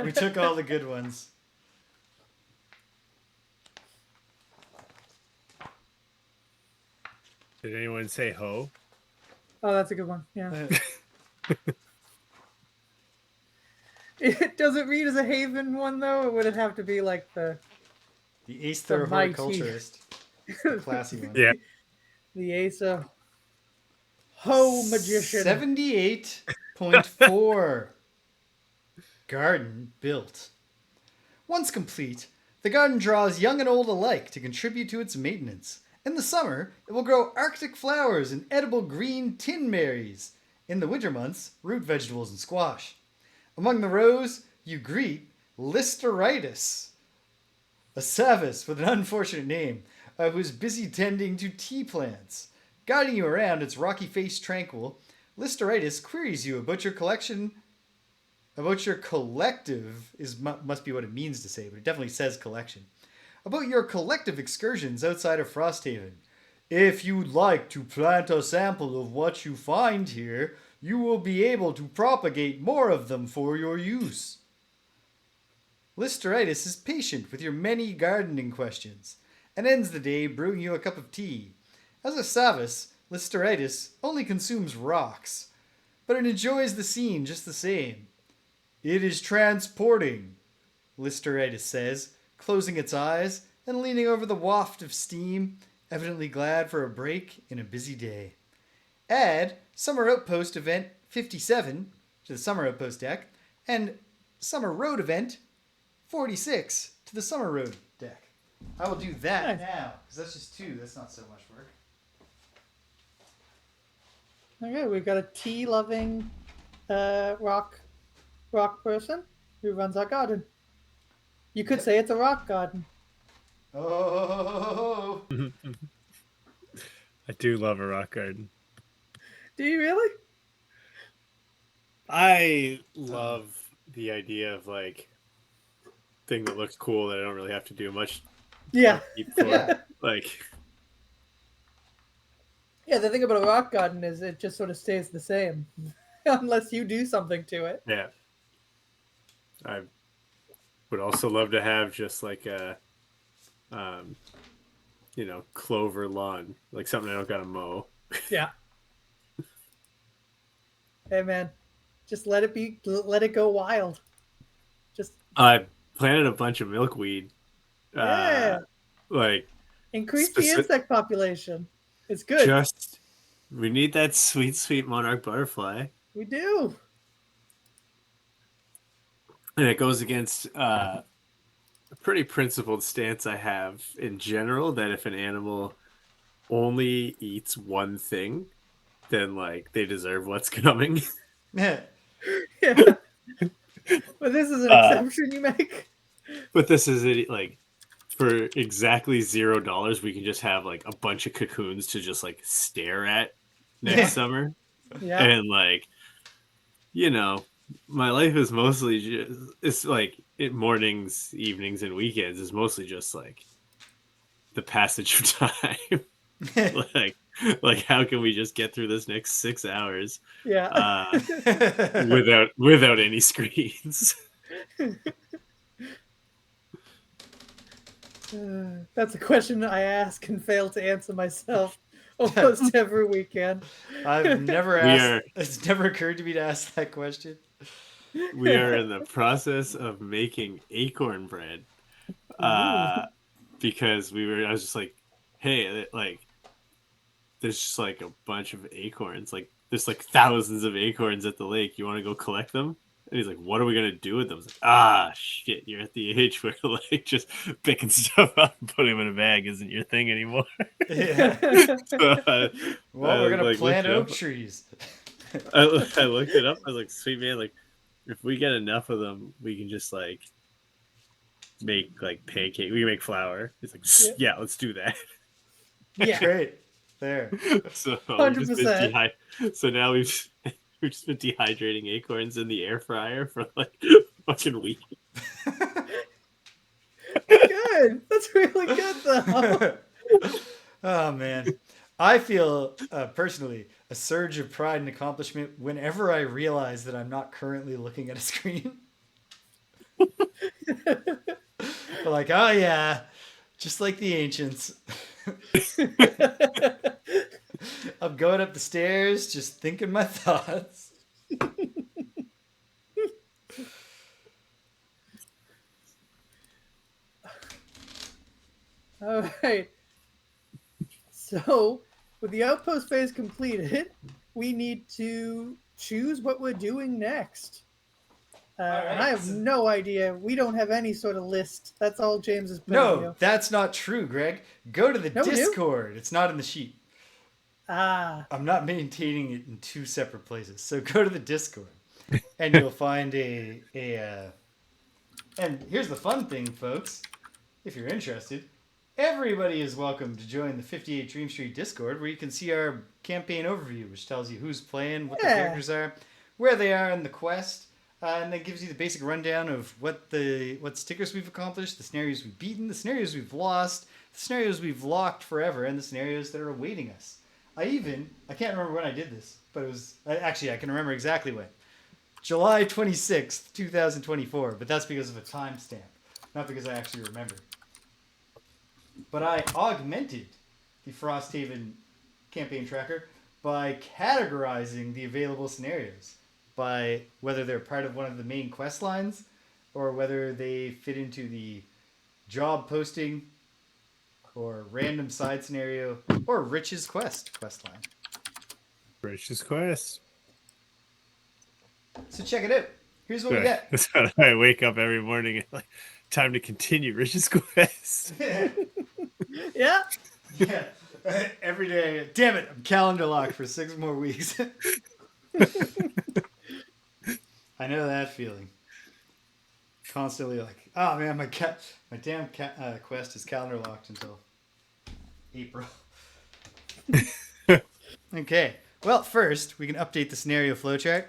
We took all the good ones. Did anyone say ho? Oh, that's a good one. Yeah. Does it read as a Haven one though, or would it have to be like the The Aether The mighty. horticulturist. The classy one. Yeah. The Aether Ho magician. 78.4. Garden built. Once complete, the garden draws young and old alike to contribute to its maintenance. In the summer, it will grow Arctic flowers and edible green tinberries. In the winter months, root vegetables and squash. Among the rows, you greet Listeritis, a Savus with an unfortunate name, who's busy tending to tea plants. Guiding you around its rocky face tranquil, Listeritis queries you about your collective must be what it means to say, but it definitely says collection. About your collective excursions outside of Frosthaven. If you'd like to plant a sample of what you find here, you will be able to propagate more of them for your use. Listeritis is patient with your many gardening questions, and ends the day brewing you a cup of tea. As a Savus, Listeritis only consumes rocks, but it enjoys the scene just the same. It is transporting, Listeritis says, closing its eyes and leaning over the waft of steam, evidently glad for a break in a busy day. Add Summer Outpost Event 57 to the Summer Outpost deck, and Summer Road Event 46 to the Summer Road deck. I will do that now, because that's just 2. That's not so much work. Okay, we've got a tea-loving rock person who runs our garden. You could say it's a rock garden. Oh. I do love a rock garden. Do you really? I love the idea of like thing that looks cool that I don't really have to do much. Yeah. For. Yeah. Like. Yeah, the thing about a rock garden is it just sort of stays the same unless you do something to it. Yeah. I would also love to have just like a, clover lawn, like something I don't gotta mow. Yeah. Hey man, just let it go wild. Just I planted a bunch of milkweed. Yeah. Like increase the insect population. It's good. We need that sweet, sweet monarch butterfly. We do. And it goes against a pretty principled stance I have in general that if an animal only eats one thing, then like they deserve what's coming. Yeah. But this is an exception you make. But this is it, like for exactly $0, we can just have like a bunch of cocoons to just like stare at next summer. Yeah. And like, my life is mostly just, it's like mornings, evenings, and weekends is mostly just like the passage of time. like how can we just get through this next 6 hours? Yeah. Without any screens. That's a question I ask and fail to answer myself almost every weekend. I've never asked. It's never occurred to me to ask that question. We are in the process of making acorn bread. Because I was just like, hey, like, there's just like a bunch of acorns. Like, there's like thousands of acorns at the lake. You want to go collect them? And he's like, what are we going to do with them? I was like, shit, you're at the age where like just picking stuff up and putting them in a bag isn't your thing anymore. Yeah. Well, we're going to plant oak trees. I looked it up. I was like, sweet man, like, if we get enough of them, we can just like make like pancake. We can make flour. He's like, yeah, let's do that. Yeah. Great. There. So 100%. So now we've just been dehydrating acorns in the air fryer for like fucking week. Good. That's really good though. Oh man. I feel personally a surge of pride and accomplishment whenever I realize that I'm not currently looking at a screen. Like, oh yeah, just like the ancients. I'm going up the stairs, just thinking my thoughts. All right. So, with the outpost phase completed, we need to choose what we're doing next. All And I right. have no idea. We don't have any sort of list. That's all James's No, purview. that's not true, Greg. Go to the No, we do. Discord. It's not in the sheet. Ah, I'm not maintaining it in two separate places. So go to the Discord, and you'll find and here's the fun thing, folks. If you're interested, everybody is welcome to join the 58 Dream Street Discord, where you can see our campaign overview, which tells you who's playing, what the Yeah. characters are, where they are in the quest, and then gives you the basic rundown of what stickers we've accomplished, the scenarios we've beaten, the scenarios we've lost, the scenarios we've locked forever, and the scenarios that are awaiting us. I can't remember when I did this, but it was, actually, I can remember exactly when. July 26th, 2024, but that's because of a timestamp, not because I actually remember. But I augmented the Frosthaven campaign tracker by categorizing the available scenarios by whether they're part of one of the main quest lines or whether they fit into the job posting or random side scenario or Rich's quest line. Rich's Quest. So check it out. Here's what we got. That's how I wake up every morning and like, time to continue Rich's Quest. yeah. Yeah. Every day. Damn it, I'm calendar locked for 6 more weeks. I know that feeling. Constantly like, oh man, my damn quest is calendar locked until April. Okay. Well, first we can update the scenario flowchart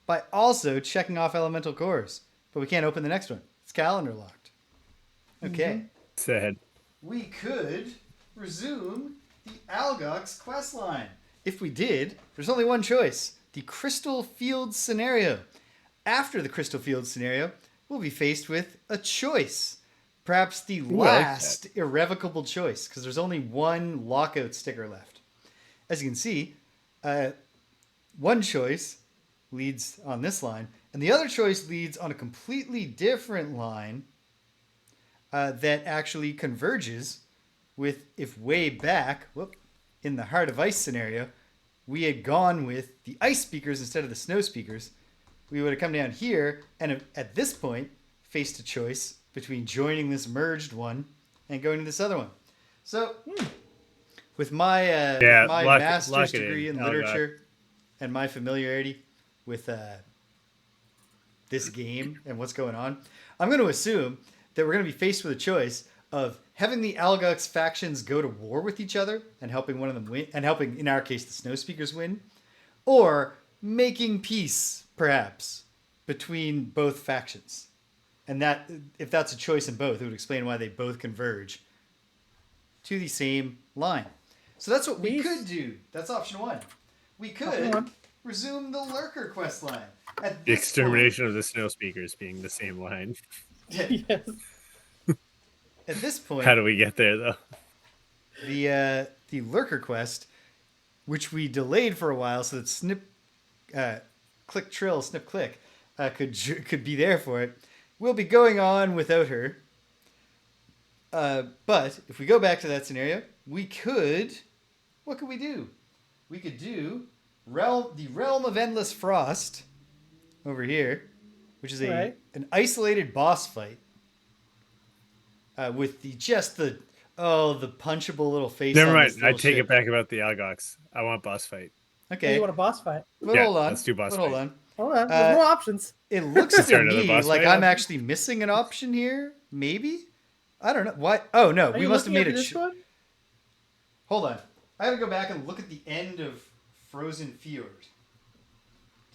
by also checking off elemental cores, but we can't open the next one. It's calendar locked. Okay. Sad. We could resume the Algox quest line. If we did, there's only one choice: the Crystal Fields scenario. After the Crystal Fields scenario, we'll be faced with a choice. Perhaps the last irrevocable choice, because there's only one lockout sticker left. As you can see, one choice leads on this line, and the other choice leads on a completely different line that actually converges with, if way back, in the Heart of Ice scenario, we had gone with the ice speakers instead of the snow speakers, we would have come down here and at this point faced a choice between joining this merged one and going to this other one. So, with my master's degree in literature and my familiarity with this game and what's going on, I'm going to assume that we're going to be faced with a choice of having the Algox factions go to war with each other and helping one of them win, and helping, in our case, the Snow Speakers win, or making peace, perhaps, between both factions. And that, if that's a choice in both, it would explain why they both converge to the same line. So that's what we could do. That's option 1. We could resume the Lurker quest line. The extermination of the Snow Speakers being the same line. Yes. At this point, how do we get there though? The Lurker quest, which we delayed for a while so that Snip Click could be there for it, will be going on without her. But if we go back to that scenario, we could. What could we do? We could do the Realm of Endless Frost over here, which is an isolated boss fight with the punchable little face. Never mind. I take it back about the Algox. I want boss fight. Okay. You want a boss fight? But hold on. Let's do boss fight. Hold on. There's more options. It looks to me like I'm actually missing an option here. Maybe. I don't know. Why? Oh, no. We must have made a... Hold on. I gotta go back and look at the end of Frozen Fjord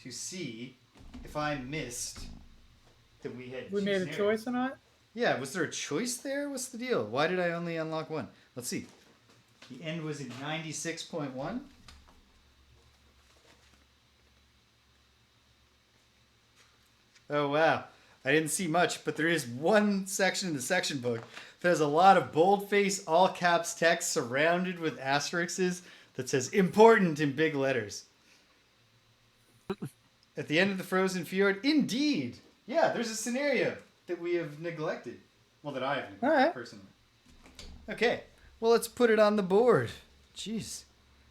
to see if I missed that we had... We made a choice or not? Yeah, was there a choice there? What's the deal? Why did I only unlock one? Let's see. The end was in 96.1. Oh, wow. I didn't see much, but there is one section in the section book that has a lot of boldface, all caps text surrounded with asterisks that says important in big letters. At the end of the Frozen Fjord, indeed. Yeah, there's a scenario that we have neglected. Well, that I have neglected, personally. Okay. Well, let's put it on the board. Jeez.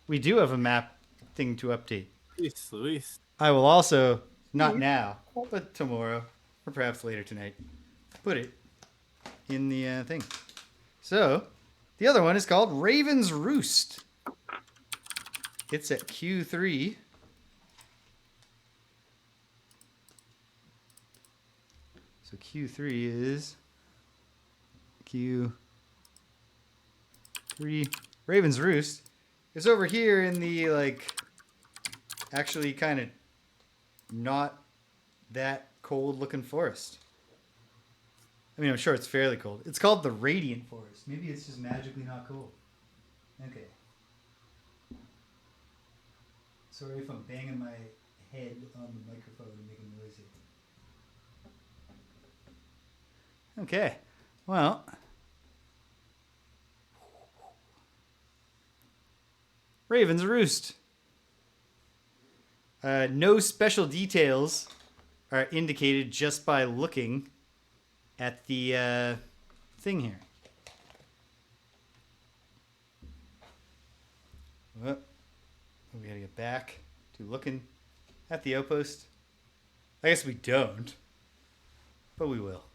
We do have a map thing to update. Luis, Luis. I will also, not Please. now, but tomorrow, or perhaps later tonight, put it in the thing. So, the other one is called Raven's Roost. It's at Q3. So Q3 is Q3. Raven's Roost is over here in the, like, actually kind of not that cold looking forest. I mean, I'm sure it's fairly cold. It's called the Radiant Forest. Maybe it's just magically not cold. Okay. Sorry if I'm banging my head on the microphone and making noise here. Okay. Well. Raven's Roost. No special details are indicated just by looking at the thing here. Well, we gotta get back to looking at the outpost. I guess we don't, but we will.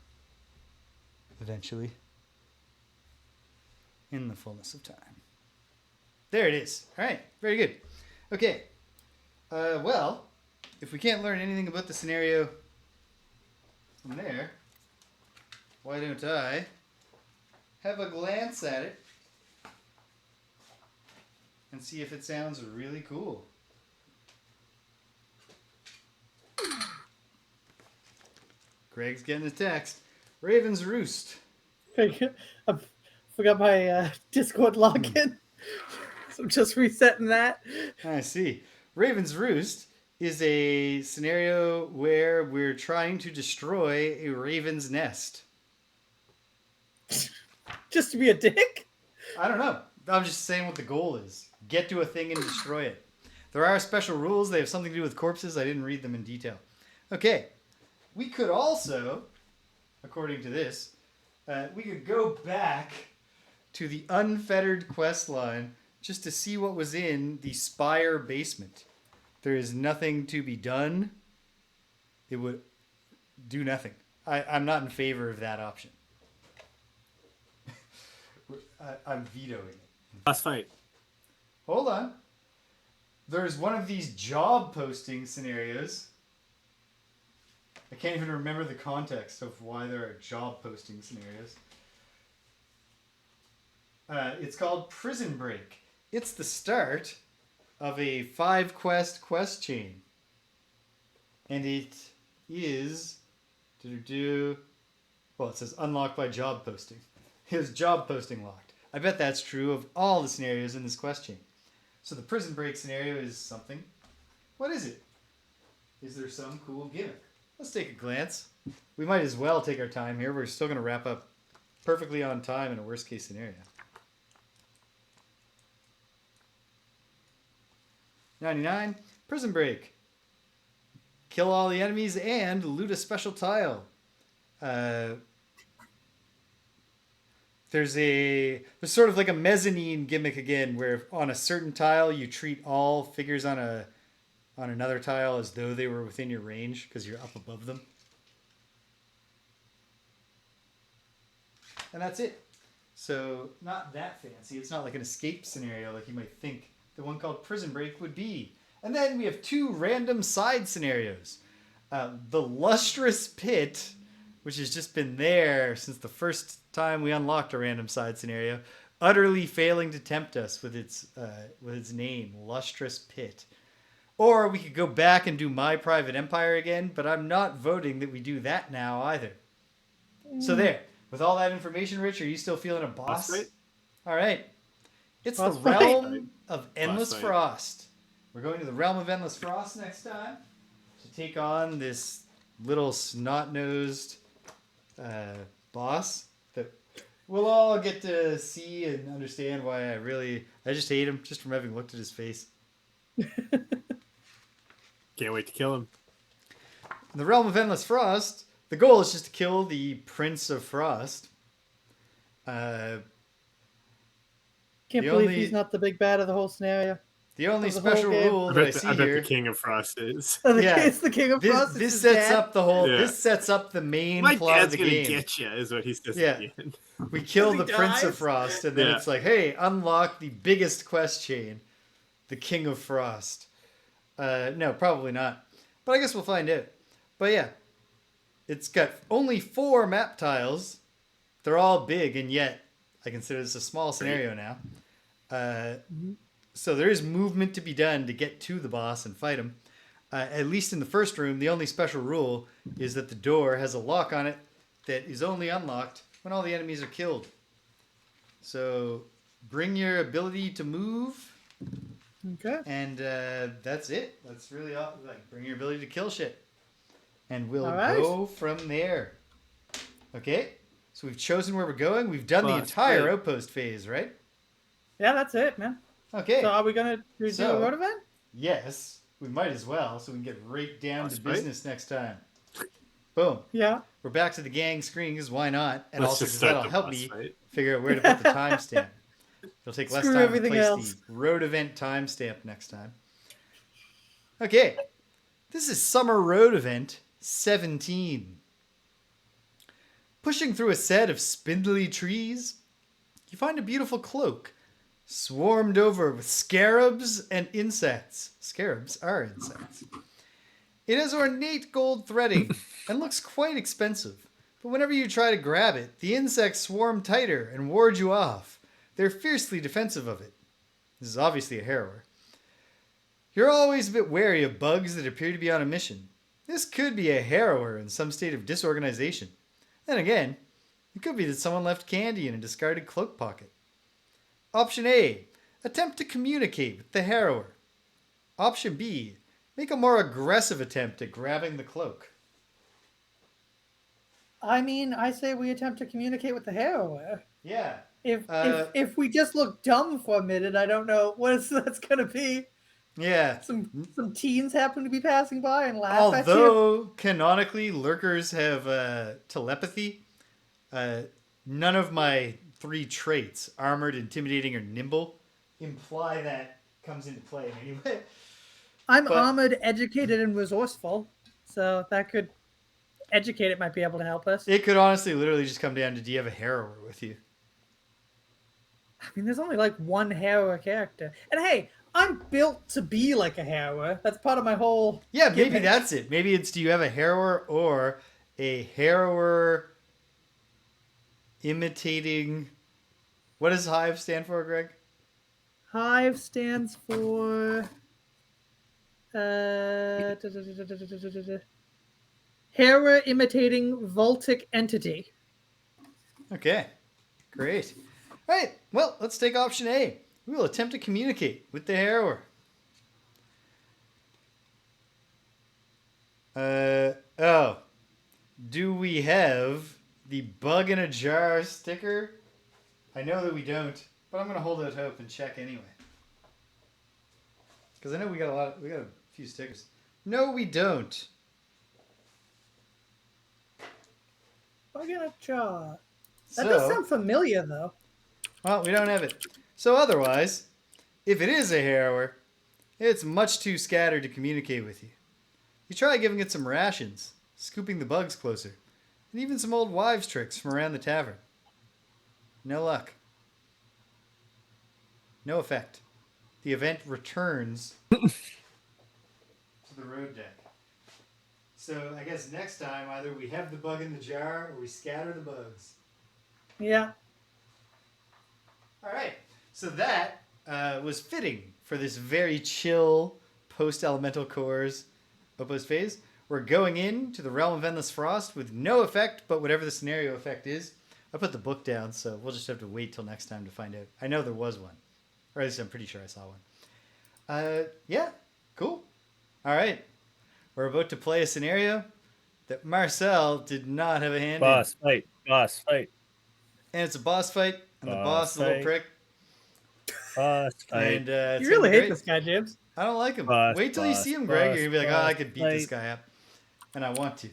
Eventually. In the fullness of time. There it is. All right, very good. Okay. Well, if we can't learn anything about the scenario from there, why don't I have a glance at it and see if it sounds really cool. Greg's getting a text. Raven's Roost. I forgot my Discord login. So I'm just resetting that. I see. Raven's Roost is a scenario where we're trying to destroy a raven's nest. Just to be a dick? I don't know. I'm just saying what the goal is. Get to a thing and destroy it. There are special rules. They have something to do with corpses. I didn't read them in detail. Okay. We could also, according to this, we could go back to the unfettered quest line just to see what was in the Spire basement. There is nothing to be done. It would do nothing. I'm not in favor of that option. I'm vetoing it. Last fight. Hold on. There's one of these job posting scenarios. I can't even remember the context of why there are job posting scenarios. It's called Prison Break. It's the start of a 5-quest chain. And it is... Well, it says unlocked by job posting. It job posting locked. I bet that's true of all the scenarios in this quest chain. So the Prison Break scenario is something. What is it? Is there some cool gimmick? Let's take a glance. We might as well take our time here. We're still going to wrap up perfectly on time in a worst case scenario. 99. Prison Break. Kill all the enemies and loot a special tile. There's sort of like a mezzanine gimmick again, where on a certain tile you treat all figures on another tile as though they were within your range because you're up above them. And that's it. So not that fancy. It's not like an escape scenario like you might think the one called Prison Break would be. And then we have 2 random side scenarios. The Lustrous Pit, which has just been there since the first time we unlocked a random side scenario, utterly failing to tempt us with its name, Lustrous Pit. Or we could go back and do My Private Empire again, but I'm not voting that we do that now either. So there. With all that information, Rich, are you still feeling a boss? Boss fight? All right. It's Boss the fight. Realm of Endless fight. Frost. We're going to the Realm of Endless Frost next time to take on this little snot-nosed boss that we'll all get to see and understand why I just hate him just from having looked at his face. Can't wait to kill him. In the Realm of Endless Frost, the goal is just to kill the Prince of Frost. Can't The believe only- he's not the big bad of the whole scenario. The only Of the whole special game. rule I that I bet, see I bet here. the King of Frost is. Yeah. It's the King of Frost. This it's his sets dad. up the whole. Yeah. This sets up the main My plot of dad's the gonna game. get you, is what he says Yeah. at the end. We kill he the Prince of dies? Frost, and then Yeah. it's like, hey, unlock the biggest quest chain, the King of Frost. No, probably not. But I guess we'll find out. But yeah, it's got only 4 map tiles. They're all big, and yet I consider this a small scenario now. So there is movement to be done to get to the boss and fight him. At least in the first room, the only special rule is that the door has a lock on it that is only unlocked when all the enemies are killed. So bring your ability to move, Okay. and that's it. That's really all. Like, bring your ability to kill shit, and we'll All right. go from there. Okay. So we've chosen where we're going. We've done the Boss entire fight. outpost phase, right? Yeah, that's it, man. Okay. So are we gonna do So- a road event? Yes, we might as well, so we can get right down Boss to fight? business next time. Boom. Yeah. We're back to the gang screen, because why not? And Let's also, just because start that'll the help boss me fight. figure out where to put the timestamp. It'll take less Screw time to everything place else. the road event timestamp next time. Okay. This is Summer Road Event 17. Pushing through a set of spindly trees, you find a beautiful cloak swarmed over with scarabs and insects. Scarabs are insects. It has ornate gold threading and looks quite expensive. But whenever you try to grab it, the insects swarm tighter and ward you off. They're fiercely defensive of it. This is obviously a harrower. You're always a bit wary of bugs that appear to be on a mission. This could be a harrower in some state of disorganization. Then again, it could be that someone left candy in a discarded cloak pocket. Option A, attempt to communicate with the harrower. Option B, make a more aggressive attempt at grabbing the cloak. I mean, I say we attempt to communicate with the harrower. Yeah. If we just look dumb for a minute, I don't know that's gonna be. Yeah. Some teens happen to be passing by and laugh at you. Although canonically lurkers have telepathy, none of my 3 traits, armored, intimidating, or nimble, imply that comes into play in any way. I'm but- armored, educated, and resourceful, so that could educated might be able to help us. It could honestly literally just come down to, do you have a harrower with you? I mean, there's only like one harrower character, and hey, I'm built to be like a harrower. That's part of my whole. Yeah, maybe gimmick. that's it. Maybe it's, do you have a harrower or a harrower imitating... What does Hive stand for, Greg? Hive stands for harrower imitating Voltic entity. Okay, great. All right, well, let's take option A. We will attempt to communicate with the harrower. Oh. Do we have the bug in a jar sticker? I know that we don't, but I'm going to hold out hope and check anyway. Because I know we got a few stickers. No, we don't. Bug in a jar. That So- does sound familiar, though. Well, we don't have it. So otherwise, if it is a harrower, it's much too scattered to communicate with you. You try giving it some rations, scooping the bugs closer, and even some old wives' tricks from around the tavern. No luck. No effect. The event returns to the road deck. So I guess next time either we have the bug in the jar or we scatter the bugs. Yeah. All right. So that was fitting for this very chill post-elemental cores Outpost phase. We're going into the realm of endless frost with no effect, but whatever the scenario effect is. I put the book down, so we'll just have to wait till next time to find out. I know there was one. Or at least I'm pretty sure I saw one. Yeah, cool. All right. We're about to play a scenario that Marcel did not have a hand in. Boss fight. And it's a boss fight, and the boss is a little fight. prick. Boss fight. And it's You really gonna be hate great. this guy, James. I don't like him. Boss, Wait till you boss, see him, Greg. boss, You're gonna be like, oh, I boss could beat this fight. guy up. And I want to.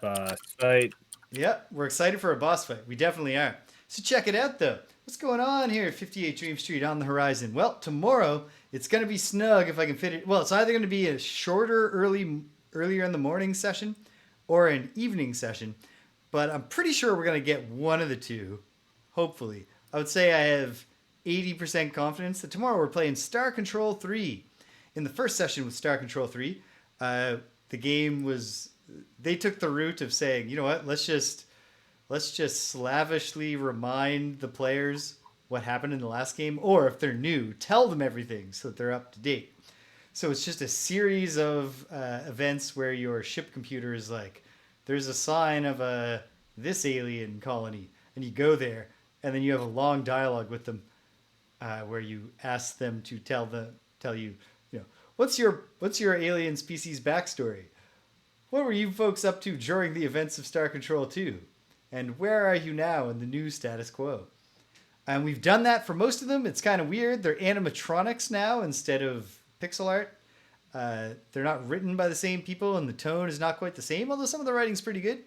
Boss fight. Yeah, we're excited for a boss fight. We definitely are. So check it out, though. What's going on here at 58 Dream Street on the horizon? Well, tomorrow it's going to be snug if I can fit it. Well, it's either going to be a shorter, earlier in the morning session or an evening session, but I'm pretty sure we're going to get one of the two, hopefully. I would say I have 80% confidence that tomorrow we're playing Star Control 3. In the first session with Star Control 3, the game was... They took the route of saying, you know what, let's just slavishly remind the players what happened in the last game, or if they're new, tell them everything so that they're up to date. So it's just a series of events where your ship computer is like, there's a sign of this alien colony, and you go there, and then you have a long dialogue with them where you ask them to tell you, what's your alien species backstory? What were you folks up to during the events of Star Control 2? And where are you now in the new status quo? And we've done that for most of them. It's kind of weird. They're animatronics now instead of pixel art. They're not written by the same people, and the tone is not quite the same, although some of the writing's pretty good.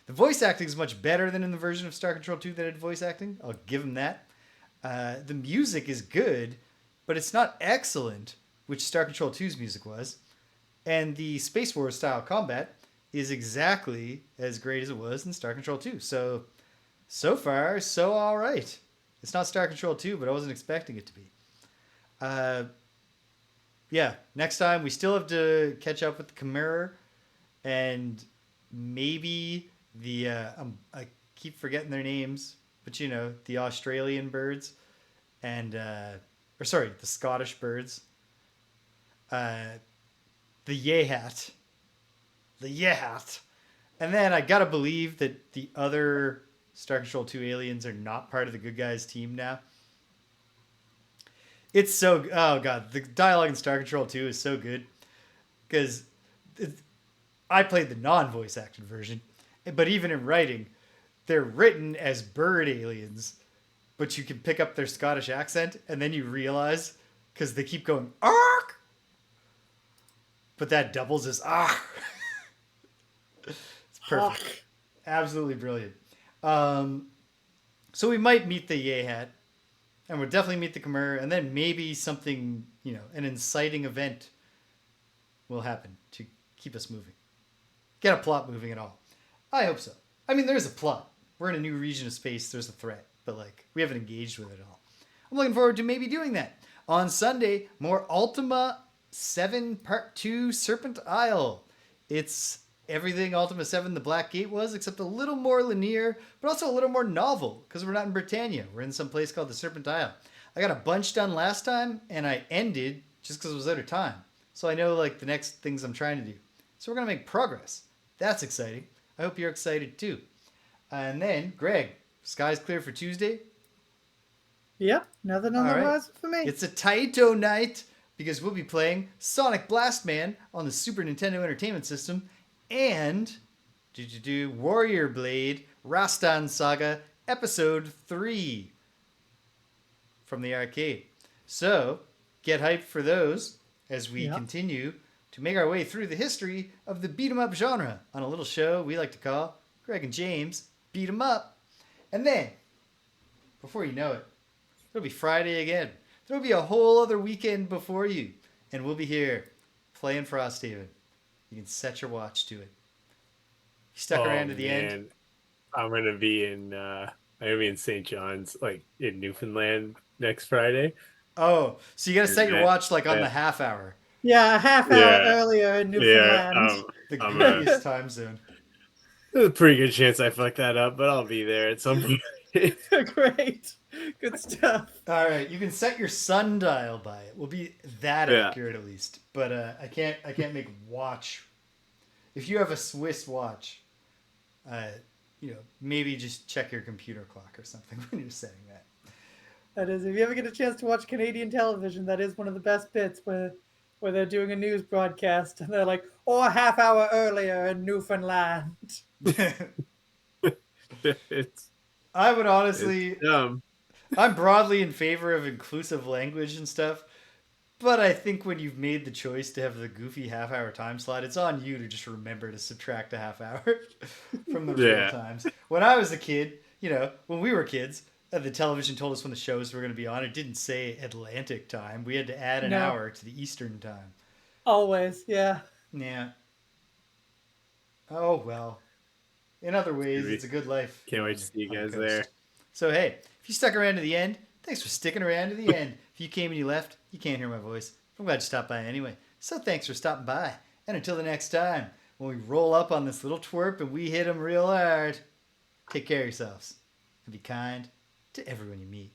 The voice acting is much better than in the version of Star Control 2 that had voice acting. I'll give them that. The music is good, but it's not excellent, which Star Control 2's music was. And the Space Wars style combat is exactly as great as it was in Star Control 2. So far, so all right. It's not Star Control 2, but I wasn't expecting it to be. Yeah, next time we still have to catch up with the Chimera and maybe I keep forgetting their names, but the Australian birds and, the Scottish birds. The Yehat. And then I gotta believe that the other Star Control 2 aliens are not part of the good guys team now. It's so... Oh, God. The dialogue in Star Control 2 is so good. Because I played the non-voice acted version. But even in writing, they're written as bird aliens. But you can pick up their Scottish accent, and then you realize, because they keep going, ark! But that doubles as ah. It's perfect. Absolutely brilliant. So we might meet the Yehat, and we'll definitely meet the Chimera, and then maybe something, an inciting event will happen to keep us moving. Get a plot moving at all. I hope so. I mean, there's a plot. We're in a new region of space. There's a threat, but we haven't engaged with it at all. I'm looking forward to maybe doing that. On Sunday, more Ultima 7 Part 2 Serpent Isle. It's everything Ultima 7 The Black Gate was, except a little more linear, but also a little more novel, because we're not in Britannia. We're in some place called the Serpent Isle. I got a bunch done last time, and I ended just because it was out of time. So I know the next things I'm trying to do. So we're going to make progress. That's exciting. I hope you're excited too. And then, Greg, sky's clear for Tuesday? Yep, nothing on the horizon for me. It's a Taito night, because we'll be playing Sonic Blast Man on the Super Nintendo Entertainment System and Warrior Blade Rastan Saga Episode 3 from the arcade. So, get hyped for those as we continue to make our way through the history of the beat-em-up genre on a little show we like to call Greg and James Beat 'em Up. And then, before you know it, it'll be Friday again. There'll be a whole other weekend before you, and we'll be here playing Frosthaven. You can set your watch to it. You stuck around to the end. I'm gonna be in St. John's, in Newfoundland next Friday. Oh, so you gotta set your watch on the half hour. Yeah, a half hour earlier in Newfoundland. The greatest time zone. There's a pretty good chance I fuck that up, but I'll be there at some point. Great. Good stuff. All right, you can set your sundial by it. We'll be that accurate at least. But I can't make watch. If you have a Swiss watch, maybe just check your computer clock or something when you're setting that. That is, if you ever get a chance to watch Canadian television, that is one of the best bits where they're doing a news broadcast and they're like, a half hour earlier in Newfoundland. I would honestly... I'm broadly in favor of inclusive language and stuff, but I think when you've made the choice to have the goofy half-hour time slot, it's on you to just remember to subtract a half hour from the real times. When I was a kid, when we were kids, the television told us when the shows were going to be on. It didn't say Atlantic time. We had to add an No. hour to the Eastern time. Always, yeah. Yeah. Oh well. In other ways, it's a good life. Can't wait to see you on the guys coast. there. So hey, if you stuck around to the end, thanks for sticking around to the end. If you came and you left, you can't hear my voice. I'm glad you stopped by anyway. So thanks for stopping by. And until the next time, when we roll up on this little twerp and we hit 'em real hard, take care of yourselves and be kind to everyone you meet.